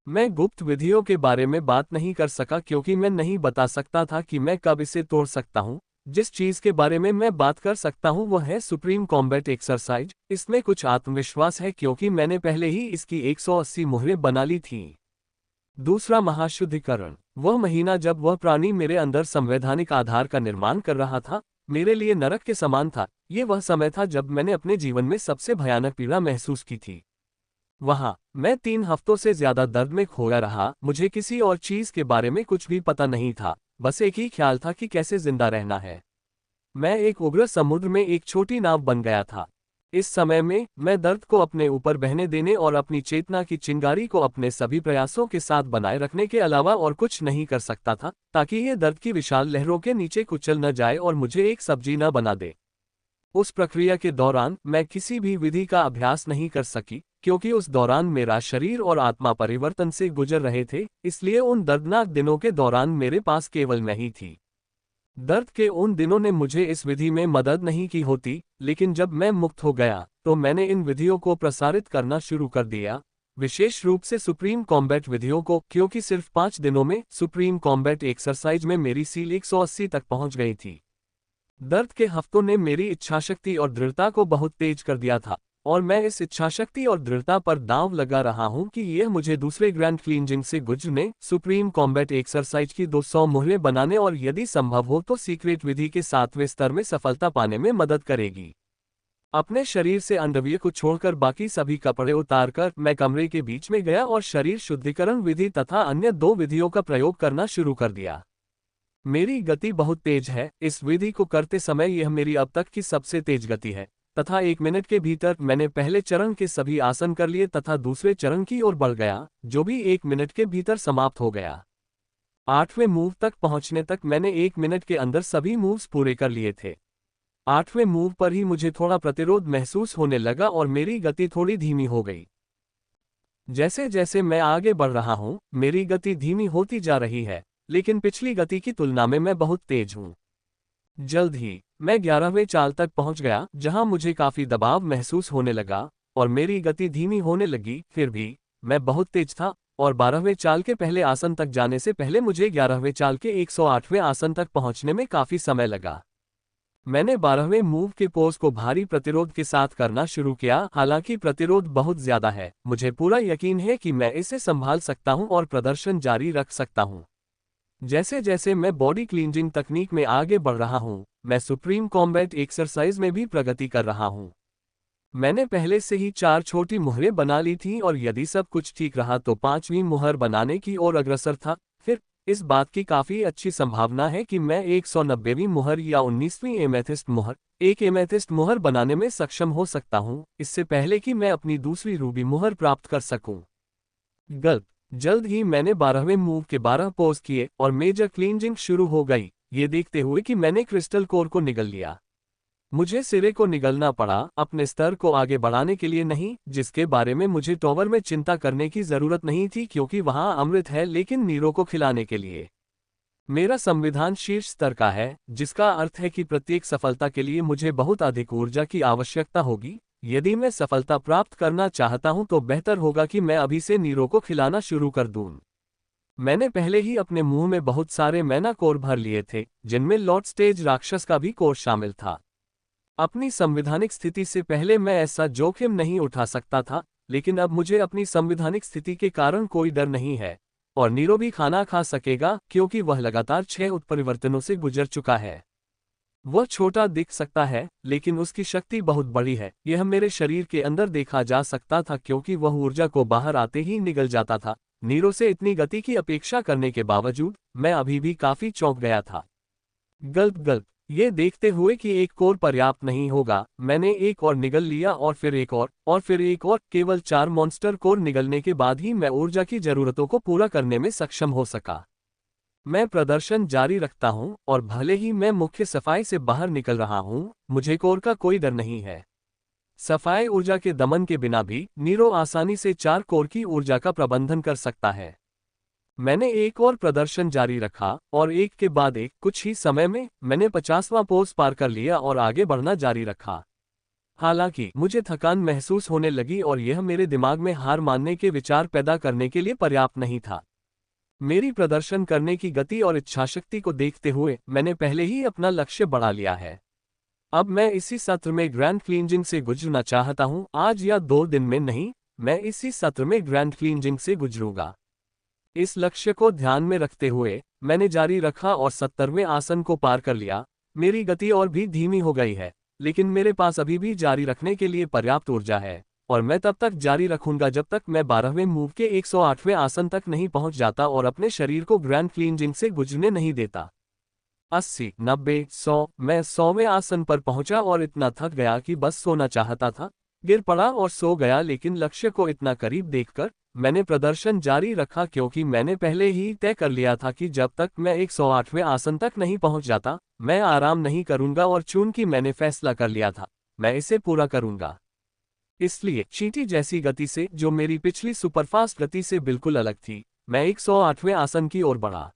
मैं गुप्त विधियों के बारे में बात नहीं कर सका क्योंकि मैं नहीं बता सकता था कि मैं कब इसे तोड़ सकता हूँ। जिस चीज के बारे में मैं बात कर सकता हूँ वह है सुप्रीम कॉम्बैट एक्सरसाइज। इसमें कुछ आत्मविश्वास है क्योंकि मैंने पहले ही इसकी 180 मुहरें बना ली थीं। दूसरा महाशुद्धिकरण, वह महीना जब वह प्राणी मेरे अंदर संवैधानिक आधार का निर्माण कर रहा था, मेरे लिए नरक के समान था। ये वह समय था जब मैंने अपने जीवन में सबसे भयानक पीड़ा महसूस की थी। वहां मैं 3 हफ्तों से ज्यादा दर्द में खोया रहा। मुझे किसी और चीज के बारे में कुछ भी पता नहीं था, बस एक ही ख्याल था कि कैसे जिंदा रहना है। मैं एक उग्र समुद्र में एक छोटी नाव बन गया था। इस समय में मैं दर्द को अपने ऊपर बहने देने और अपनी चेतना की चिंगारी को अपने सभी प्रयासों के साथ बनाए रखने के अलावा और कुछ नहीं कर सकता था, ताकि ये दर्द की विशाल लहरों के नीचे कुचल न जाए और मुझे एक सब्जी न बना दे। उस प्रक्रिया के दौरान मैं किसी भी विधि का अभ्यास नहीं कर सकी, क्योंकि उस दौरान मेरा शरीर और आत्मा परिवर्तन से गुजर रहे थे। इसलिए उन दर्दनाक दिनों के दौरान मेरे पास केवल मैं ही थी। दर्द के उन दिनों ने मुझे इस विधि में मदद नहीं की होती, लेकिन जब मैं मुक्त हो गया तो मैंने इन विधियों को प्रसारित करना शुरू कर दिया, विशेष रूप से सुप्रीम कॉम्बैट विधियों को, क्योंकि सिर्फ 5 दिनों में सुप्रीम कॉम्बैट एक्सरसाइज में मेरी सील 180 तक पहुंच गई थी। दर्द के हफ्तों ने मेरी इच्छाशक्ति और दृढ़ता को बहुत तेज कर दिया था, और मैं इस इच्छाशक्ति और दृढ़ता पर दांव लगा रहा हूं कि यह मुझे दूसरे ग्रैंड क्लींजिंग से गुजरने, सुप्रीम कॉम्बैट एक्सरसाइज की 200 मुहरें बनाने और यदि संभव हो तो सीक्रेट विधि के 7वें स्तर में सफलता पाने में मदद करेगी। अपने शरीर से अंडरवियर को छोड़कर बाकी सभी कपड़े उतारकर मैं कमरे के बीच में गया और शरीर शुद्धिकरण विधि तथा अन्य 2 विधियों का प्रयोग करना शुरू कर दिया। मेरी गति बहुत तेज है। इस विधि को करते समय यह मेरी अब तक की सबसे तेज गति है, तथा 1 मिनट के भीतर मैंने पहले चरण के सभी आसन कर लिए तथा दूसरे चरण की ओर बढ़ गया, जो भी 1 मिनट के भीतर समाप्त हो गया। 8वें मूव तक पहुंचने तक मैंने 1 मिनट के अंदर सभी मूव्स पूरे कर लिए थे। 8वें मूव पर ही मुझे थोड़ा प्रतिरोध महसूस होने लगा और मेरी गति थोड़ी धीमी हो गई। जैसे जैसे मैं आगे बढ़ रहा हूं, मेरी गति धीमी होती जा रही है, लेकिन पिछली गति की तुलना में मैं बहुत तेज हूं। जल्द ही मैं 11वें चाल तक पहुंच गया, जहां मुझे काफी दबाव महसूस होने लगा और मेरी गति धीमी होने लगी। फिर भी मैं बहुत तेज था, और 12वें चाल के पहले आसन तक जाने से पहले मुझे 11वें चाल के 108वें आसन तक पहुंचने में काफी समय लगा। मैंने 12वें मूव के पोज को भारी प्रतिरोध के साथ करना शुरू किया। हालांकि प्रतिरोध बहुत ज्यादा है, मुझे पूरा यकीन है कि मैं इसे संभाल सकता हूं और प्रदर्शन जारी रख सकता हूं। जैसे जैसे मैं बॉडी क्लींजिंग तकनीक में आगे बढ़ रहा हूँ, मैं सुप्रीम कॉम्बैट एक्सरसाइज में भी प्रगति कर रहा हूँ। मैंने पहले से ही 4 छोटी मुहरें बना ली थीं और यदि सब कुछ ठीक रहा तो 5वीं मुहर बनाने की ओर अग्रसर था। फिर इस बात की काफ़ी अच्छी संभावना है कि मैं 190वीं मुहर या 19वीं एमेथिस्ट मुहर, एक एमेथिस्ट मुहर बनाने में सक्षम हो सकता हूँ, इससे पहले कि मैं अपनी दूसरी रूबी मुहर प्राप्त कर सकूँ। गल्प। जल्द ही मैंने 12वें मूव के 12 पोज किए और मेजर क्लींजिंग शुरू हो गई, ये देखते हुए कि मैंने क्रिस्टल कोर को निगल लिया। मुझे सिरे को निगलना पड़ा, अपने स्तर को आगे बढ़ाने के लिए नहीं, जिसके बारे में मुझे टॉवर में चिंता करने की जरूरत नहीं थी क्योंकि वहां अमृत है, लेकिन नीरो को खिलाने के लिए। मेरा संविधान शीर्ष स्तर का है, जिसका अर्थ है कि प्रत्येक सफलता के लिए मुझे बहुत अधिक ऊर्जा की आवश्यकता होगी। यदि मैं सफलता प्राप्त करना चाहता हूं तो बेहतर होगा कि मैं अभी से नीरो को खिलाना शुरू कर दूं। मैंने पहले ही अपने मुंह में बहुत सारे मैना कोर भर लिए थे, जिनमें लॉर्ड स्टेज राक्षस का भी कोर शामिल था। अपनी संवैधानिक स्थिति से पहले मैं ऐसा जोखिम नहीं उठा सकता था, लेकिन अब मुझे अपनी संवैधानिक स्थिति के कारण कोई डर नहीं है, और नीरो भी खाना खा सकेगा क्योंकि वह लगातार 6 उत्परिवर्तनों से गुजर चुका है। वह छोटा दिख सकता है, लेकिन उसकी शक्ति बहुत बड़ी है। यह मेरे शरीर के अंदर देखा जा सकता था क्योंकि वह ऊर्जा को बाहर आते ही निगल जाता था। नीरो से इतनी गति की अपेक्षा करने के बावजूद मैं अभी भी काफी चौंक गया था। गल्प गल्प। ये देखते हुए कि एक कोर पर्याप्त नहीं होगा, मैंने एक और निगल लिया और फिर एक और फिर एक और। केवल 4 मॉन्स्टर कोर निगलने के बाद ही मैं ऊर्जा की जरूरतों को पूरा करने में सक्षम हो सका। मैं प्रदर्शन जारी रखता हूं, और भले ही मैं मुख्य सफाई से बाहर निकल रहा हूं, मुझे कोर का कोई डर नहीं है। सफाई ऊर्जा के दमन के बिना भी नीरो आसानी से 4 कोर की ऊर्जा का प्रबंधन कर सकता है। मैंने एक और प्रदर्शन जारी रखा, और एक के बाद एक कुछ ही समय में मैंने 50वां पोज पार कर लिया और आगे बढ़ना जारी रखा। हालांकि मुझे थकान महसूस होने लगी और यह मेरे दिमाग में हार मानने के विचार पैदा करने के लिए पर्याप्त नहीं था। मेरी प्रदर्शन करने की गति और इच्छाशक्ति को देखते हुए मैंने पहले ही अपना लक्ष्य बढ़ा लिया है। अब मैं इसी सत्र में ग्रैंड क्लींजिंग से गुजरना चाहता हूं, आज या 2 दिन में नहीं, मैं इसी सत्र में ग्रैंड क्लींजिंग से गुजरूंगा। इस लक्ष्य को ध्यान में रखते हुए मैंने जारी रखा और 70वें आसन को पार कर लिया। मेरी गति और भी धीमी हो गई है, लेकिन मेरे पास अभी भी जारी रखने के लिए पर्याप्त ऊर्जा है, और मैं तब तक जारी रखूंगा जब तक मैं 12वें मूव के 108वें आसन तक नहीं पहुंच जाता और अपने शरीर को ग्रैंड क्लींजिंग से गुजरने नहीं देता। 80, 90, 100। मैं 100वें आसन पर पहुंचा और इतना थक गया कि बस सोना चाहता था। गिर पड़ा और सो गया, लेकिन लक्ष्य को इतना करीब देखकर मैंने प्रदर्शन जारी रखा क्योंकि मैंने पहले ही तय कर लिया था कि जब तक मैं 108वें आसन तक नहीं पहुंच जाता, मैं आराम नहीं करूंगा, और चूंकि मैंने फैसला कर लिया था, मैं इसे पूरा करूंगा। इसलिए चींटी जैसी गति से, जो मेरी पिछली सुपरफास्ट गति से बिल्कुल अलग थी, मैं 108वें आसन की ओर बढ़ा।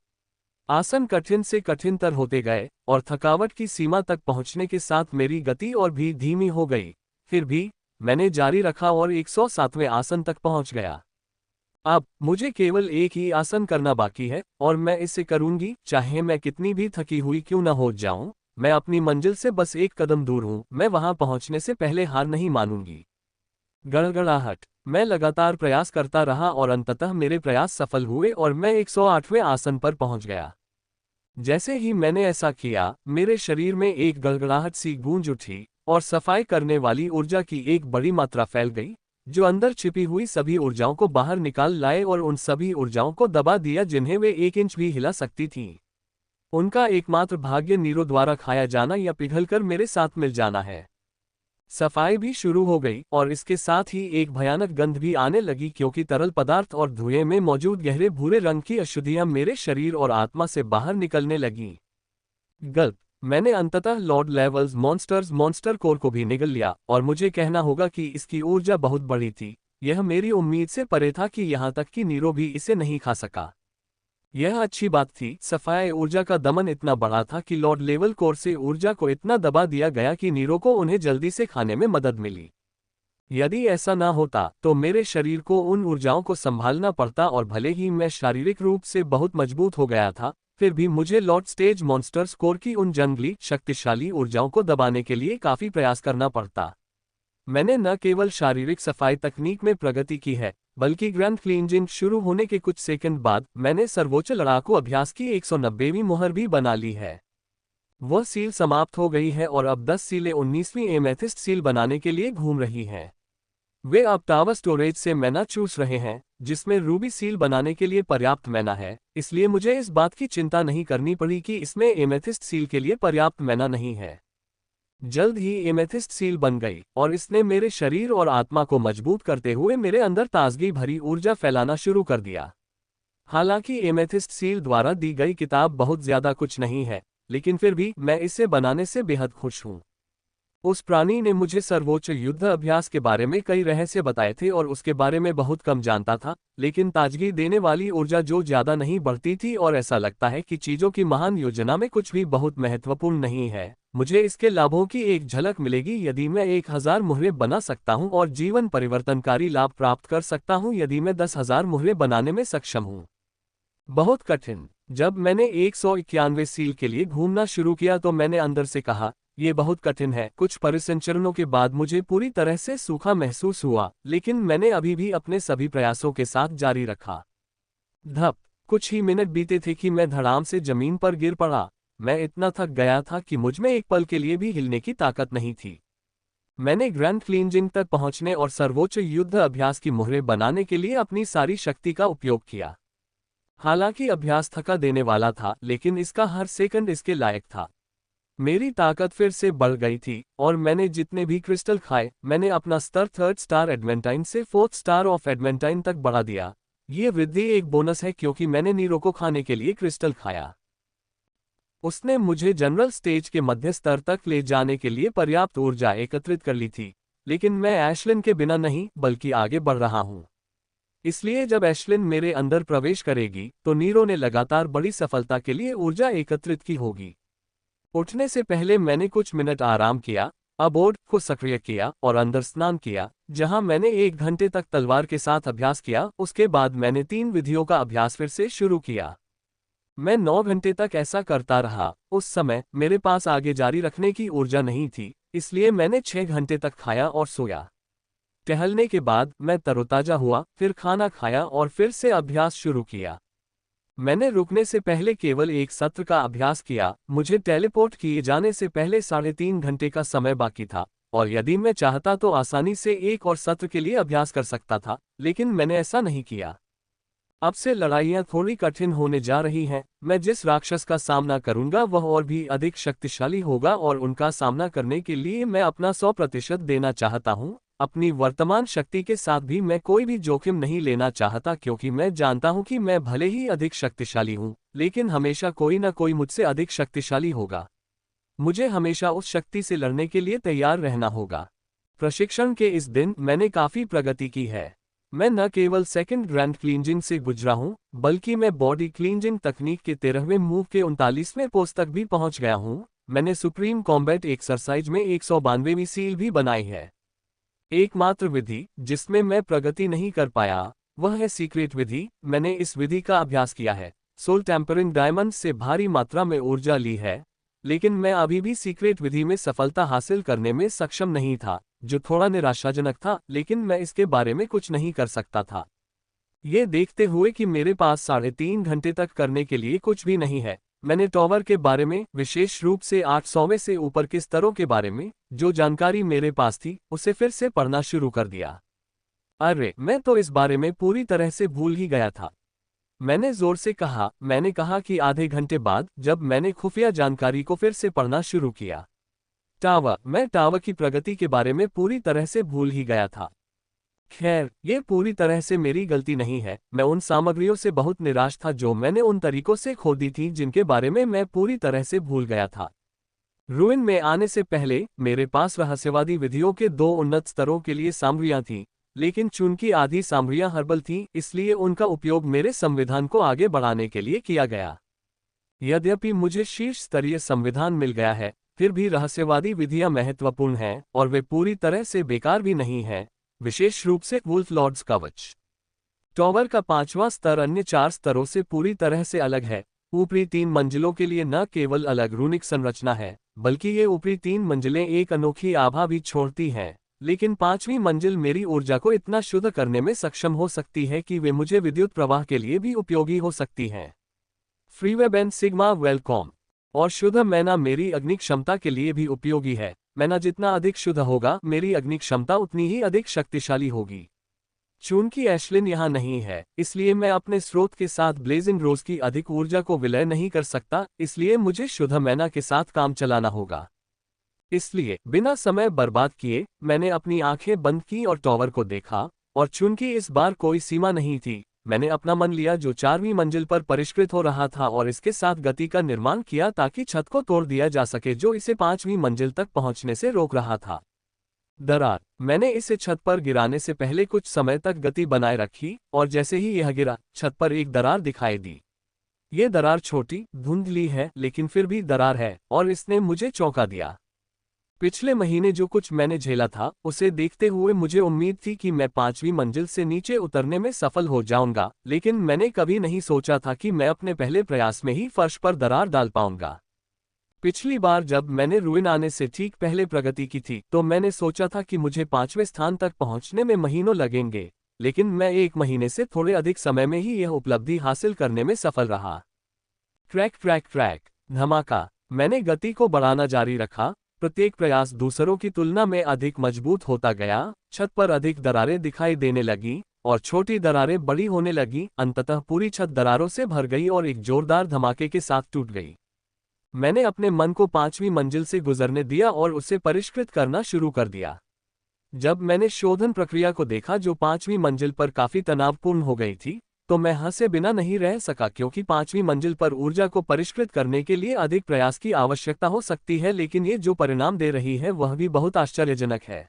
आसन कठिन से कठिनतर होते गए और थकावट की सीमा तक पहुंचने के साथ मेरी गति और भी धीमी हो गई। फिर भी मैंने जारी रखा और 107वें आसन तक पहुंच गया। अब मुझे केवल एक ही आसन करना बाकी है, और मैं इसे करूंगी, चाहे मैं कितनी भी थकी हुई क्यों न हो जाऊं। मैं अपनी मंजिल से बस एक कदम दूर हूं, मैं वहां पहुंचने से पहले हार नहीं मानूंगी। गड़गड़ाहट। मैं लगातार प्रयास करता रहा और अंततः मेरे प्रयास सफल हुए और मैं 108वें आसन पर पहुंच गया। जैसे ही मैंने ऐसा किया, मेरे शरीर में एक गड़गड़ाहट सी गूंज उठी और सफाई करने वाली ऊर्जा की एक बड़ी मात्रा फैल गई, जो अंदर छिपी हुई सभी ऊर्जाओं को बाहर निकाल लाए और उन सभी ऊर्जाओं को दबा दिया जिन्हें वे 1 इंच भी हिला सकती थीं। उनका एकमात्र भाग्य नीरो द्वारा खाया जाना या पिघलकर मेरे साथ मिल जाना है। सफाई भी शुरू हो गई, और इसके साथ ही एक भयानक गंध भी आने लगी क्योंकि तरल पदार्थ और धुएं में मौजूद गहरे भूरे रंग की अशुद्धियां मेरे शरीर और आत्मा से बाहर निकलने लगीं। गल्प। मैंने अंततः लॉर्ड लेवल्स मॉन्स्टर कोर को भी निगल लिया, और मुझे कहना होगा कि इसकी ऊर्जा बहुत बड़ी थी। यह मेरी उम्मीद से परे था कि यहाँ तक कि नीरो भी इसे नहीं खा सका। यह अच्छी बात थी। सफाई ऊर्जा का दमन इतना बड़ा था कि लॉर्ड लेवल कोर से ऊर्जा को इतना दबा दिया गया कि नीरो को उन्हें जल्दी से खाने में मदद मिली। यदि ऐसा ना होता तो मेरे शरीर को उन ऊर्जाओं को संभालना पड़ता, और भले ही मैं शारीरिक रूप से बहुत मजबूत हो गया था, फिर भी मुझे लॉर्ड स्टेज मॉन्स्टर्स कोर की उन जंगली शक्तिशाली ऊर्जाओं को दबाने के लिए काफी प्रयास करना पड़ता। मैंने न केवल शारीरिक सफाई तकनीक में प्रगति की है, बल्कि ग्रैंड क्लींजिंग शुरू होने के कुछ सेकंड बाद मैंने सर्वोच्च लड़ाकू अभ्यास की 190वीं मोहर भी बना ली है। वह सील समाप्त हो गई है और अब 10 सीलें 19वीं एमेथिस्ट सील बनाने के लिए घूम रही हैं। वे अब टावर स्टोरेज से मैना चूस रहे हैं, जिसमें रूबी सील बनाने के लिए पर्याप्त मैना है, इसलिए मुझे इस बात की चिंता नहीं करनी पड़ी कि इसमें एमेथिस्ट सील के लिए पर्याप्त मैना नहीं है। जल्द ही एमेथिस्ट सील बन गई और इसने मेरे शरीर और आत्मा को मजबूत करते हुए मेरे अंदर ताजगी भरी ऊर्जा फैलाना शुरू कर दिया। हालांकि एमेथिस्ट सील द्वारा दी गई किताब बहुत ज्यादा कुछ नहीं है, लेकिन फिर भी मैं इसे बनाने से बेहद खुश हूँ। उस प्राणी ने मुझे सर्वोच्च युद्ध अभ्यास के बारे में कई रहस्य बताए थे और उसके बारे में बहुत कम जानता था, लेकिन ताजगी देने वाली ऊर्जा जो ज्यादा नहीं बढ़ती थी और ऐसा लगता है कि चीजों की महान योजना में कुछ भी बहुत महत्वपूर्ण नहीं है। मुझे इसके लाभों की एक झलक मिलेगी यदि मैं 1000 मुहरें बना सकता हूं और जीवन परिवर्तनकारी लाभ प्राप्त कर सकता हूं यदि मैं 10,000 मुहरें बनाने में सक्षम हूं। बहुत कठिन। जब मैंने 191 सील के लिए घूमना शुरू किया तो मैंने अंदर से कहा, ये बहुत कठिन है। कुछ परिसंचरणों के बाद मुझे पूरी तरह से सूखा महसूस हुआ, लेकिन मैंने अभी भी अपने सभी प्रयासों के साथ जारी रखा। धप। कुछ ही मिनट बीते थे कि मैं धड़ाम से जमीन पर गिर पड़ा। मैं इतना थक गया था कि मुझमें एक पल के लिए भी हिलने की ताकत नहीं थी। मैंने ग्रैंड क्लींजिंग तक पहुंचने और सर्वोच्च युद्ध अभ्यास की मुहरें बनाने के लिए अपनी सारी शक्ति का उपयोग किया। हालांकि अभ्यास थका देने वाला था, लेकिन इसका हर सेकंड इसके लायक था। मेरी ताकत फिर से बढ़ गई थी और मैंने जितने भी क्रिस्टल खाए, मैंने अपना स्तर 3rd स्टार एडवेंटाइन से 4th स्टार ऑफ एडवेंटाइन तक बढ़ा दिया। ये वृद्धि एक बोनस है क्योंकि मैंने नीरो को खाने के लिए क्रिस्टल खाया। उसने मुझे जनरल स्टेज के मध्य स्तर तक ले जाने के लिए पर्याप्त ऊर्जा एकत्रित कर ली थी, लेकिन मैं एशलिन के बिना नहीं बल्कि आगे बढ़ रहा हूं। इसलिए जब एशलिन मेरे अंदर प्रवेश करेगी तो नीरो ने लगातार बड़ी सफलता के लिए ऊर्जा एकत्रित की होगी। उठने से पहले मैंने कुछ मिनट आराम किया, अबोर्ड को सक्रिय किया और अंदर स्नान किया, जहां मैंने 1 घंटे तक तलवार के साथ अभ्यास किया। उसके बाद मैंने 3 विधियों का अभ्यास फिर से शुरू किया। मैं 9 घंटे तक ऐसा करता रहा। उस समय मेरे पास आगे जारी रखने की ऊर्जा नहीं थी, इसलिए मैंने 6 घंटे तक खाया और सोया। टहलने के बाद मैं तरोताजा हुआ, फिर खाना खाया और फिर से अभ्यास शुरू किया। मैंने रुकने से पहले केवल एक सत्र का अभ्यास किया। मुझे टेलीपोर्ट किए जाने से पहले 3.5 घंटे का समय बाकी था और यदि मैं चाहता तो आसानी से एक और सत्र के लिए अभ्यास कर सकता था, लेकिन मैंने ऐसा नहीं किया। अब से लड़ाइयां थोड़ी कठिन होने जा रही हैं। मैं जिस राक्षस का सामना करूंगा वह और भी अधिक शक्तिशाली होगा और उनका सामना करने के लिए मैं अपना 100% देना चाहता हूं। अपनी वर्तमान शक्ति के साथ भी मैं कोई भी जोखिम नहीं लेना चाहता क्योंकि मैं जानता हूं कि मैं भले ही अधिक शक्तिशाली हूं, लेकिन हमेशा कोई ना कोई मुझसे अधिक शक्तिशाली होगा। मुझे हमेशा उस शक्ति से लड़ने के लिए तैयार रहना होगा। प्रशिक्षण के इस दिन मैंने काफी प्रगति की है। मैं न केवल सेकंड ग्रैंड क्लींजिंग से गुजरा हूं, बल्कि मैं बॉडी क्लींजिंग तकनीक के 13वें मूव के 39वें पोस्ट तक भी पहुंच गया हूं। मैंने सुप्रीम कॉम्बैट एक्सरसाइज में 192वीं सील भी बनाई है। एकमात्र विधि जिसमें मैं प्रगति नहीं कर पाया वह है सीक्रेट विधि। मैंने इस विधि का अभ्यास किया है, सोल टेम्परिंग डायमंड से भारी मात्रा में ऊर्जा ली है, लेकिन मैं अभी भी सीक्रेट विधि में सफलता हासिल करने में सक्षम नहीं था, जो थोड़ा निराशाजनक था, लेकिन मैं इसके बारे में कुछ नहीं कर सकता था। ये देखते हुए कि मेरे पास 3.5 घंटे तक करने के लिए कुछ भी नहीं है, मैंने टॉवर के बारे में, विशेष रूप से 800वें से ऊपर के स्तरों के बारे में जो जानकारी मेरे पास थी उसे फिर से पढ़ना शुरू कर दिया। अरे, मैं तो इस बारे में पूरी तरह से भूल ही गया था। मैंने जोर से कहा। मैंने कहा कि आधे घंटे बाद जब मैंने खुफिया जानकारी को फिर से पढ़ना शुरू किया। मैं टावर की प्रगति के बारे में पूरी तरह से भूल ही गया था। खैर, ये पूरी तरह से मेरी गलती नहीं है। मैं उन सामग्रियों से बहुत निराश था जो मैंने उन तरीकों से खोदी थी जिनके बारे में मैं पूरी तरह से भूल गया था। रुइन में आने से पहले मेरे पास रहस्यवादी विधियों के 2 उन्नत स्तरों के लिए सामग्रियां थीं, लेकिन चूंकि आधी सामग्रियां हर्बल थीं, इसलिए उनका उपयोग मेरे संविधान को आगे बढ़ाने के लिए किया गया। यद्यपि मुझे शीर्ष स्तरीय संविधान मिल गया है, फिर भी रहस्यवादी विधियां महत्वपूर्ण हैं और वे पूरी तरह से बेकार भी नहीं हैं, विशेष रूप से वुल्फ लॉर्ड्स कवच। टॉवर का 5वां स्तर अन्य 4 स्तरों से पूरी तरह से अलग है। ऊपरी 3 मंजिलों के लिए न केवल अलग रूनिक संरचना है, बल्कि ये ऊपरी 3 मंजिलें एक अनोखी आभा भी छोड़ती हैं। लेकिन पांचवी मंजिल मेरी ऊर्जा को इतना शुद्ध करने में सक्षम हो सकती है कि वे मुझे विद्युत प्रवाह के लिए भी उपयोगी हो सकती हैं। फ्रीवेब एंड सिग्मा वेलकॉम। और शुद्ध मैना मेरी अग्नि क्षमता के लिए भी उपयोगी है। मैना जितना अधिक शुद्ध होगा, मेरी अग्नि क्षमता उतनी ही अधिक शक्तिशाली होगी। चूंकि एशलिन यहाँ नहीं है, इसलिए मैं अपने स्रोत के साथ ब्लेजिंग रोज की अधिक ऊर्जा को विलय नहीं कर सकता, इसलिए मुझे शुद्ध मैना के साथ काम चलाना होगा। इसलिए बिना समय बर्बाद किए मैंने अपनी आंखें बंद की और टॉवर को देखा, और चूंकि इस बार कोई सीमा नहीं थी, मैंने अपना मन लिया जो 4वीं मंजिल पर परिष्कृत हो रहा था और इसके साथ गति का निर्माण किया ताकि छत को तोड़ दिया जा सके जो इसे 5वीं मंजिल तक पहुंचने से रोक रहा था। दरार। मैंने इसे छत पर गिराने से पहले कुछ समय तक गति बनाए रखी और जैसे ही यह गिरा, छत पर एक दरार दिखाई दी। ये दरार छोटी, धुंधली है, लेकिन फिर भी दरार है और इसने मुझे चौंका दिया। पिछले महीने जो कुछ मैंने झेला था, उसे देखते हुए मुझे उम्मीद थी कि मैं 5वीं मंजिल से नीचे उतरने में सफल हो जाऊंगा, लेकिन मैंने कभी नहीं सोचा था कि मैं अपने पहले प्रयास में ही फर्श पर दरार डाल पाऊंगा। पिछली बार जब मैंने रुइन आने से ठीक पहले प्रगति की थी, तो मैंने सोचा था कि मुझे 5वें स्थान तक पहुंचने में महीनों लगेंगे, लेकिन मैं 1 महीने से थोड़े अधिक समय में ही यह उपलब्धि हासिल करने में सफल रहा। ट्रैक ट्रैक ट्रैक धमाका। मैंने गति को बढ़ाना जारी रखा, प्रत्येक प्रयास दूसरों की तुलना में अधिक मजबूत होता गया, छत पर अधिक दरारें दिखाई देने लगी और छोटी दरारें बड़ी होने लगी, अंततः पूरी छत दरारों से भर गई और एक जोरदार धमाके के साथ टूट गई। मैंने अपने मन को 5वीं मंजिल से गुजरने दिया और उसे परिष्कृत करना शुरू कर दिया। जब मैंने शोधन प्रक्रिया को देखा जो 5वीं मंजिल पर काफी तनावपूर्ण हो गई थी, तो मैं हंसे बिना नहीं रह सका, क्योंकि 5वीं मंजिल पर ऊर्जा को परिष्कृत करने के लिए अधिक प्रयास की आवश्यकता हो सकती है, लेकिन ये जो परिणाम दे रही है वह भी बहुत आश्चर्यजनक है।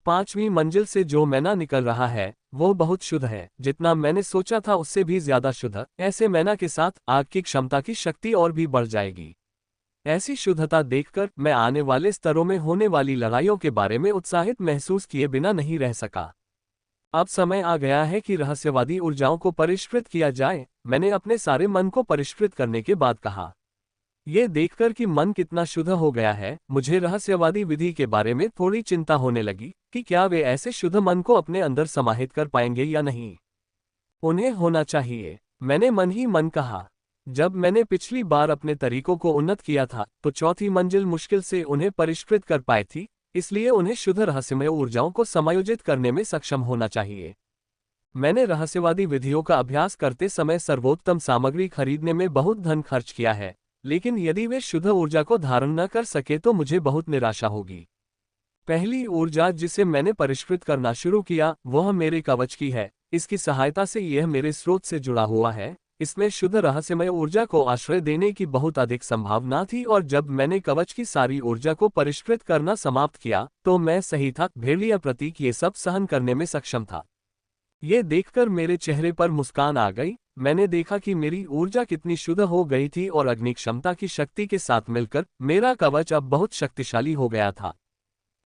5वीं मंजिल से जो मैना निकल रहा है वो बहुत शुद्ध है, जितना मैंने सोचा था उससे भी ज्यादा शुद्ध। ऐसे मैना के साथ आग की क्षमता की शक्ति और भी बढ़ जाएगी। ऐसी शुद्धता देखकर मैं आने वाले स्तरों में होने वाली लड़ाइयों के बारे में उत्साहित महसूस किए बिना नहीं रह सका। अब समय आ गया है कि रहस्यवादी ऊर्जाओं को परिष्कृत किया जाए, मैंने अपने सारे मन को परिष्कृत करने के बाद कहा। ये देखकर कि मन कितना शुद्ध हो गया है, मुझे रहस्यवादी विधि के बारे में थोड़ी चिंता होने लगी कि क्या वे ऐसे शुद्ध मन को अपने अंदर समाहित कर पाएंगे या नहीं। उन्हें होना चाहिए, मैंने मन ही मन कहा। जब मैंने पिछली बार अपने तरीकों को उन्नत किया था, तो 4थी मंजिल मुश्किल से उन्हें परिष्कृत कर पाई थी, इसलिए उन्हें शुद्ध रहस्यमय ऊर्जाओं को समायोजित करने में सक्षम होना चाहिए। मैंने रहस्यवादी विधियों का अभ्यास करते समय सर्वोत्तम सामग्री खरीदने में बहुत धन खर्च किया है, लेकिन यदि वे शुद्ध ऊर्जा को धारण न कर सके तो मुझे बहुत निराशा होगी। पहली ऊर्जा जिसे मैंने परिष्कृत करना शुरू किया वह मेरे कवच की है। इसकी सहायता से यह मेरे स्रोत से जुड़ा हुआ है। इसमें शुद्ध रहस्यमय ऊर्जा को आश्रय देने की बहुत अधिक संभावना थी और जब मैंने कवच की सारी ऊर्जा को परिष्कृत करना समाप्त किया तो मैं सही था। भेड़िया प्रतीक ये सब सहन करने में सक्षम था। ये देखकर मेरे चेहरे पर मुस्कान आ गई। मैंने देखा कि मेरी ऊर्जा कितनी शुद्ध हो गई थी और अग्नि क्षमता की शक्ति के साथ मिलकर मेरा कवच अब बहुत शक्तिशाली हो गया था।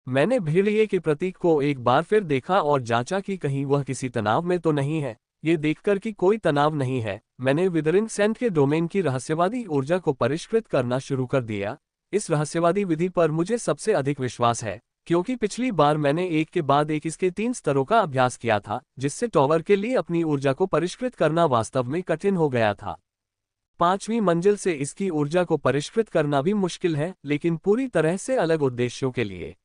मैंने भेड़िए के प्रतीक को एक बार फिर देखा और जांचा कि कहीं वह किसी तनाव में तो नहीं है। ये देखकर कि कोई तनाव नहीं है, मैंने विदरिंग सैंड के डोमेन की रहस्यवादी ऊर्जा को परिष्कृत करना शुरू कर दिया। इस रहस्यवादी विधि पर मुझे सबसे अधिक विश्वास है, क्योंकि पिछली बार मैंने एक के बाद एक इसके 3 स्तरों का अभ्यास किया था, जिससे टॉवर के लिए अपनी ऊर्जा को परिष्कृत करना वास्तव में कठिन हो गया था। 5वीं मंजिल से इसकी ऊर्जा को परिष्कृत करना भी मुश्किल है, लेकिन पूरी तरह से अलग उद्देश्यों के लिए।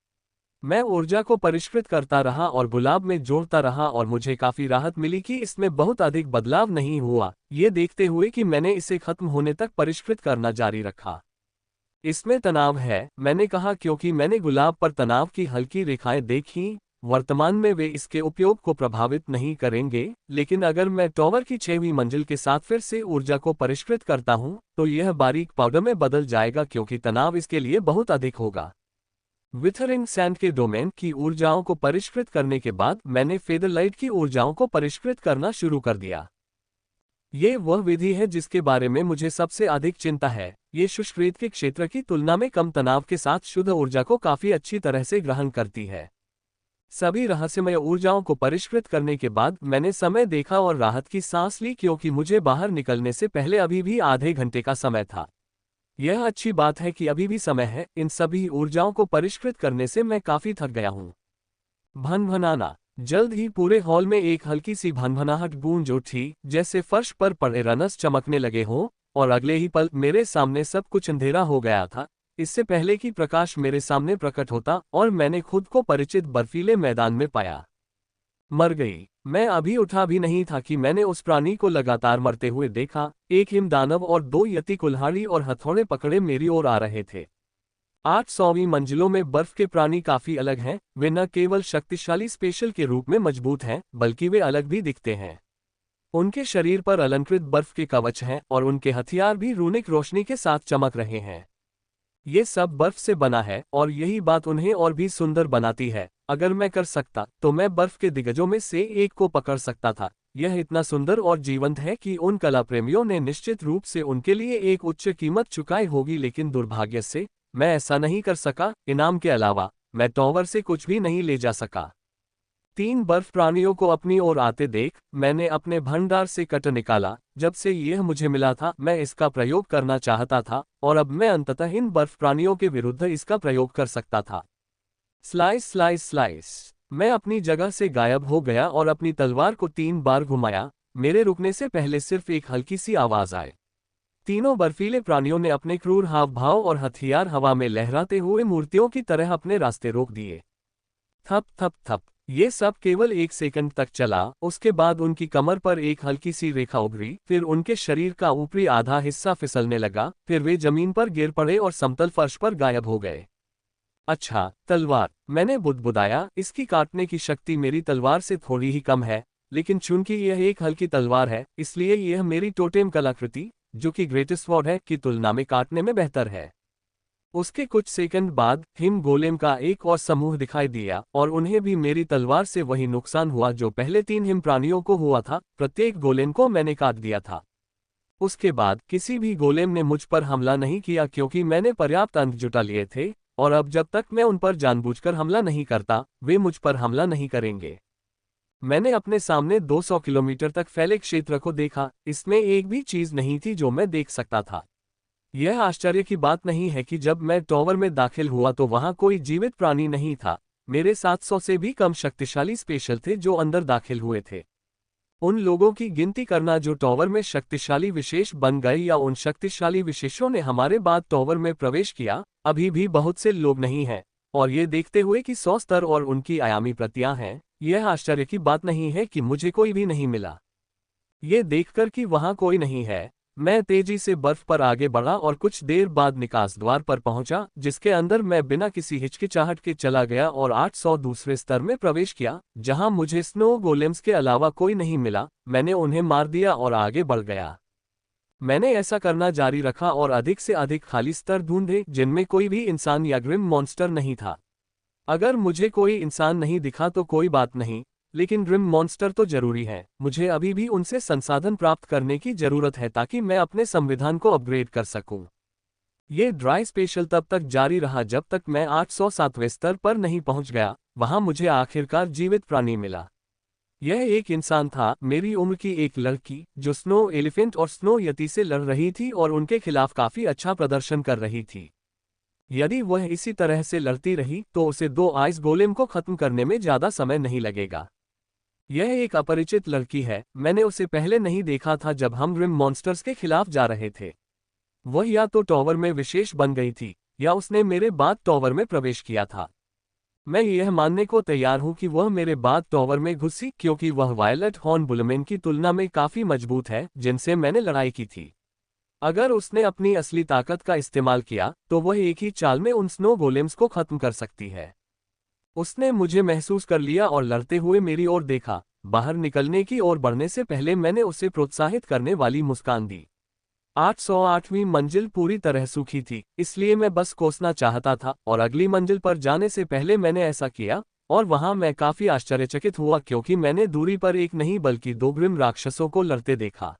मैं ऊर्जा को परिष्कृत करता रहा और गुलाब में जोड़ता रहा और मुझे काफी राहत मिली कि इसमें बहुत अधिक बदलाव नहीं हुआ, ये देखते हुए कि मैंने इसे खत्म होने तक परिष्कृत करना जारी रखा। इसमें तनाव है, मैंने कहा, क्योंकि मैंने गुलाब पर तनाव की हल्की रेखाएं देखीं। वर्तमान में वे इसके उपयोग को प्रभावित नहीं करेंगे, लेकिन अगर मैं टॉवर की 6वीं मंजिल के साथ फिर से ऊर्जा को परिष्कृत करता हूं, तो यह बारीक पाउडर में बदल जाएगा, क्योंकि तनाव इसके लिए बहुत अधिक होगा। विथरिंग सैंड के डोमेन की ऊर्जाओं को परिष्कृत करने के बाद मैंने फेदरलाइट की ऊर्जाओं को परिष्कृत करना शुरू कर दिया। ये वह विधि है जिसके बारे में मुझे सबसे अधिक चिंता है। ये शुष्क रेत के क्षेत्र की तुलना में कम तनाव के साथ शुद्ध ऊर्जा को काफी अच्छी तरह से ग्रहण करती है। सभी रहस्यमय ऊर्जाओं को परिष्कृत करने के बाद मैंने समय देखा और राहत की सांस ली, क्योंकि मुझे बाहर निकलने से पहले अभी भी आधे घंटे का समय था। यह अच्छी बात है कि अभी भी समय है। इन सभी ऊर्जाओं को परिष्कृत करने से मैं काफी थक गया हूँ। भनभनाना। जल्द ही पूरे हॉल में एक हल्की सी भनभनाहट गूंज उठी, जैसे फर्श पर पड़े रनस चमकने लगे हों, और अगले ही पल मेरे सामने सब कुछ अंधेरा हो गया था। इससे पहले कि प्रकाश मेरे सामने प्रकट होता और मैंने खुद को परिचित बर्फीले मैदान में पाया। मर गई। मैं अभी उठा भी नहीं था कि मैंने उस प्राणी को लगातार मरते हुए देखा। एक हिमदानव और 2 यति कुल्हाड़ी और हथौड़े पकड़े मेरी ओर आ रहे थे। 800वीं मंजिलों में बर्फ के प्राणी काफी अलग हैं। वे न केवल शक्तिशाली स्पेशल के रूप में मजबूत हैं, बल्कि वे अलग भी दिखते हैं। उनके शरीर पर अलंकृत बर्फ के कवच हैं और उनके हथियार भी रूनिक रोशनी के साथ चमक रहे हैं। ये सब बर्फ से बना है और यही बात उन्हें और भी सुंदर बनाती है। अगर मैं कर सकता तो मैं बर्फ के दिग्गजों में से एक को पकड़ सकता था। यह इतना सुंदर और जीवंत है कि उन कला प्रेमियों ने निश्चित रूप से उनके लिए एक उच्च कीमत चुकाई होगी, लेकिन दुर्भाग्य से मैं ऐसा नहीं कर सका। इनाम के अलावा मैं टॉवर से कुछ भी नहीं ले जा सका। 3 बर्फ प्राणियों को अपनी ओर आते देख मैंने अपने भंडार से कट निकाला। जब से यह मुझे मिला था मैं इसका प्रयोग करना चाहता था, और अब मैं अंततः इन बर्फ प्राणियों के विरुद्ध इसका प्रयोग कर सकता था। Slice slice slice. मैं अपनी जगह से गायब हो गया और अपनी तलवार को 3 बार घुमाया। मेरे रुकने से पहले सिर्फ एक हल्की सी आवाज आई। तीनों बर्फीले प्राणियों ने अपने क्रूर हाव भाव और हथियार हवा में लहराते हुए मूर्तियों की तरह अपने रास्ते रोक दिए। थप थप थप। ये सब केवल 1 सेकंड तक चला। उसके बाद उनकी कमर पर एक हल्की सी रेखा उभरी, फिर उनके शरीर का ऊपरी आधा हिस्सा फिसलने लगा, फिर वे जमीन पर गिर पड़े और समतल फर्श पर गायब हो गए। अच्छा, तलवार, मैंने बुदबुदाया। इसकी काटने की शक्ति मेरी तलवार से थोड़ी ही कम है, लेकिन चूंकि यह एक हल्की तलवार है, इसलिए यह मेरी टोटेम कलाकृति, जो कि ग्रेटेस्ट स्वॉर्ड है, की तुलना में काटने में बेहतर है। उसके कुछ सेकंड बाद हिम गोलेम का एक और समूह दिखाई दिया और उन्हें भी मेरी तलवार से वही नुकसान हुआ जो पहले 3 हिम प्राणियों को हुआ था। प्रत्येक गोलेम को मैंने काट दिया था। उसके बाद किसी भी गोलेम ने मुझ पर हमला नहीं किया, क्योंकि मैंने पर्याप्त अंक जुटा लिए थे, और अब जब तक मैं उन पर जानबूझकर हमला नहीं करता, वे मुझ पर हमला नहीं करेंगे। मैंने अपने सामने 200 किलोमीटर तक फैले क्षेत्र को देखा। इसमें एक भी चीज नहीं थी जो मैं देख सकता था। यह आश्चर्य की बात नहीं है कि जब मैं टॉवर में दाखिल हुआ तो वहां कोई जीवित प्राणी नहीं था। मेरे 700 से भी कम शक्तिशाली स्पेशल थे जो अंदर दाखिल हुए थे। उन लोगों की गिनती करना जो टॉवर में शक्तिशाली विशेष बन गए, या उन शक्तिशाली विशेषों ने हमारे बाद टॉवर में प्रवेश किया, अभी भी बहुत से लोग नहीं हैं। और ये देखते हुए कि 100 स्तर और उनकी आयामी प्रतियां हैं, यह आश्चर्य की बात नहीं है कि मुझे कोई भी नहीं मिला। ये देखकर कि वहां कोई नहीं है, मैं तेजी से बर्फ पर आगे बढ़ा और कुछ देर बाद निकास द्वार पर पहुंचा, जिसके अंदर मैं बिना किसी हिचकिचाहट के चला गया और 800 दूसरे स्तर में प्रवेश किया, जहां मुझे स्नो गोलेम्स के अलावा कोई नहीं मिला। मैंने उन्हें मार दिया और आगे बढ़ गया। मैंने ऐसा करना जारी रखा और अधिक से अधिक खाली स्तर ढूंढे जिनमें कोई भी इंसान या ग्रिम मॉन्स्टर नहीं था। अगर मुझे कोई इंसान नहीं दिखा तो कोई बात नहीं, लेकिन ग्रिम मॉन्स्टर तो जरूरी है। मुझे अभी भी उनसे संसाधन प्राप्त करने की जरूरत है ताकि मैं अपने संविधान को अपग्रेड कर सकूं। ये ड्राई स्पेशल तब तक जारी रहा जब तक मैं 807वें स्तर पर नहीं पहुंच गया। वहां मुझे आखिरकार जीवित प्राणी मिला। यह एक इंसान था, मेरी उम्र की एक लड़की, जो स्नो एलिफेंट और स्नो यति से लड़ रही थी और उनके खिलाफ काफी अच्छा प्रदर्शन कर रही थी। यदि वह इसी तरह से लड़ती रही तो उसे 2 आइस गोलेम को खत्म करने में ज्यादा समय नहीं लगेगा। यह एक अपरिचित लड़की है। मैंने उसे पहले नहीं देखा था जब हम ग्रिम मॉन्स्टर्स के खिलाफ जा रहे थे। वह या तो टॉवर में विशेष बन गई थी, या उसने मेरे बाद टॉवर में प्रवेश किया था। मैं यह मानने को तैयार हूं कि वह मेरे बाद टॉवर में घुसी, क्योंकि वह वायलेट हॉर्न बुलमेन की तुलना में काफी मजबूत है, जिनसे मैंने लड़ाई की थी। अगर उसने अपनी असली ताकत का इस्तेमाल किया तो वह एक ही चाल में उन स्नो गोलेम्स को खत्म कर सकती है। उसने मुझे महसूस कर लिया और लड़ते हुए मेरी ओर देखा। बाहर निकलने की ओर बढ़ने से पहले मैंने उसे प्रोत्साहित करने वाली मुस्कान दी। 808वीं मंजिल पूरी तरह सूखी थी, इसलिए मैं बस कोसना चाहता था, और अगली मंजिल पर जाने से पहले मैंने ऐसा किया, और वहां मैं काफी आश्चर्यचकित हुआ क्योंकि मैंने दूरी पर एक नहीं बल्कि 2 ग्रिम राक्षसों को लड़ते देखा।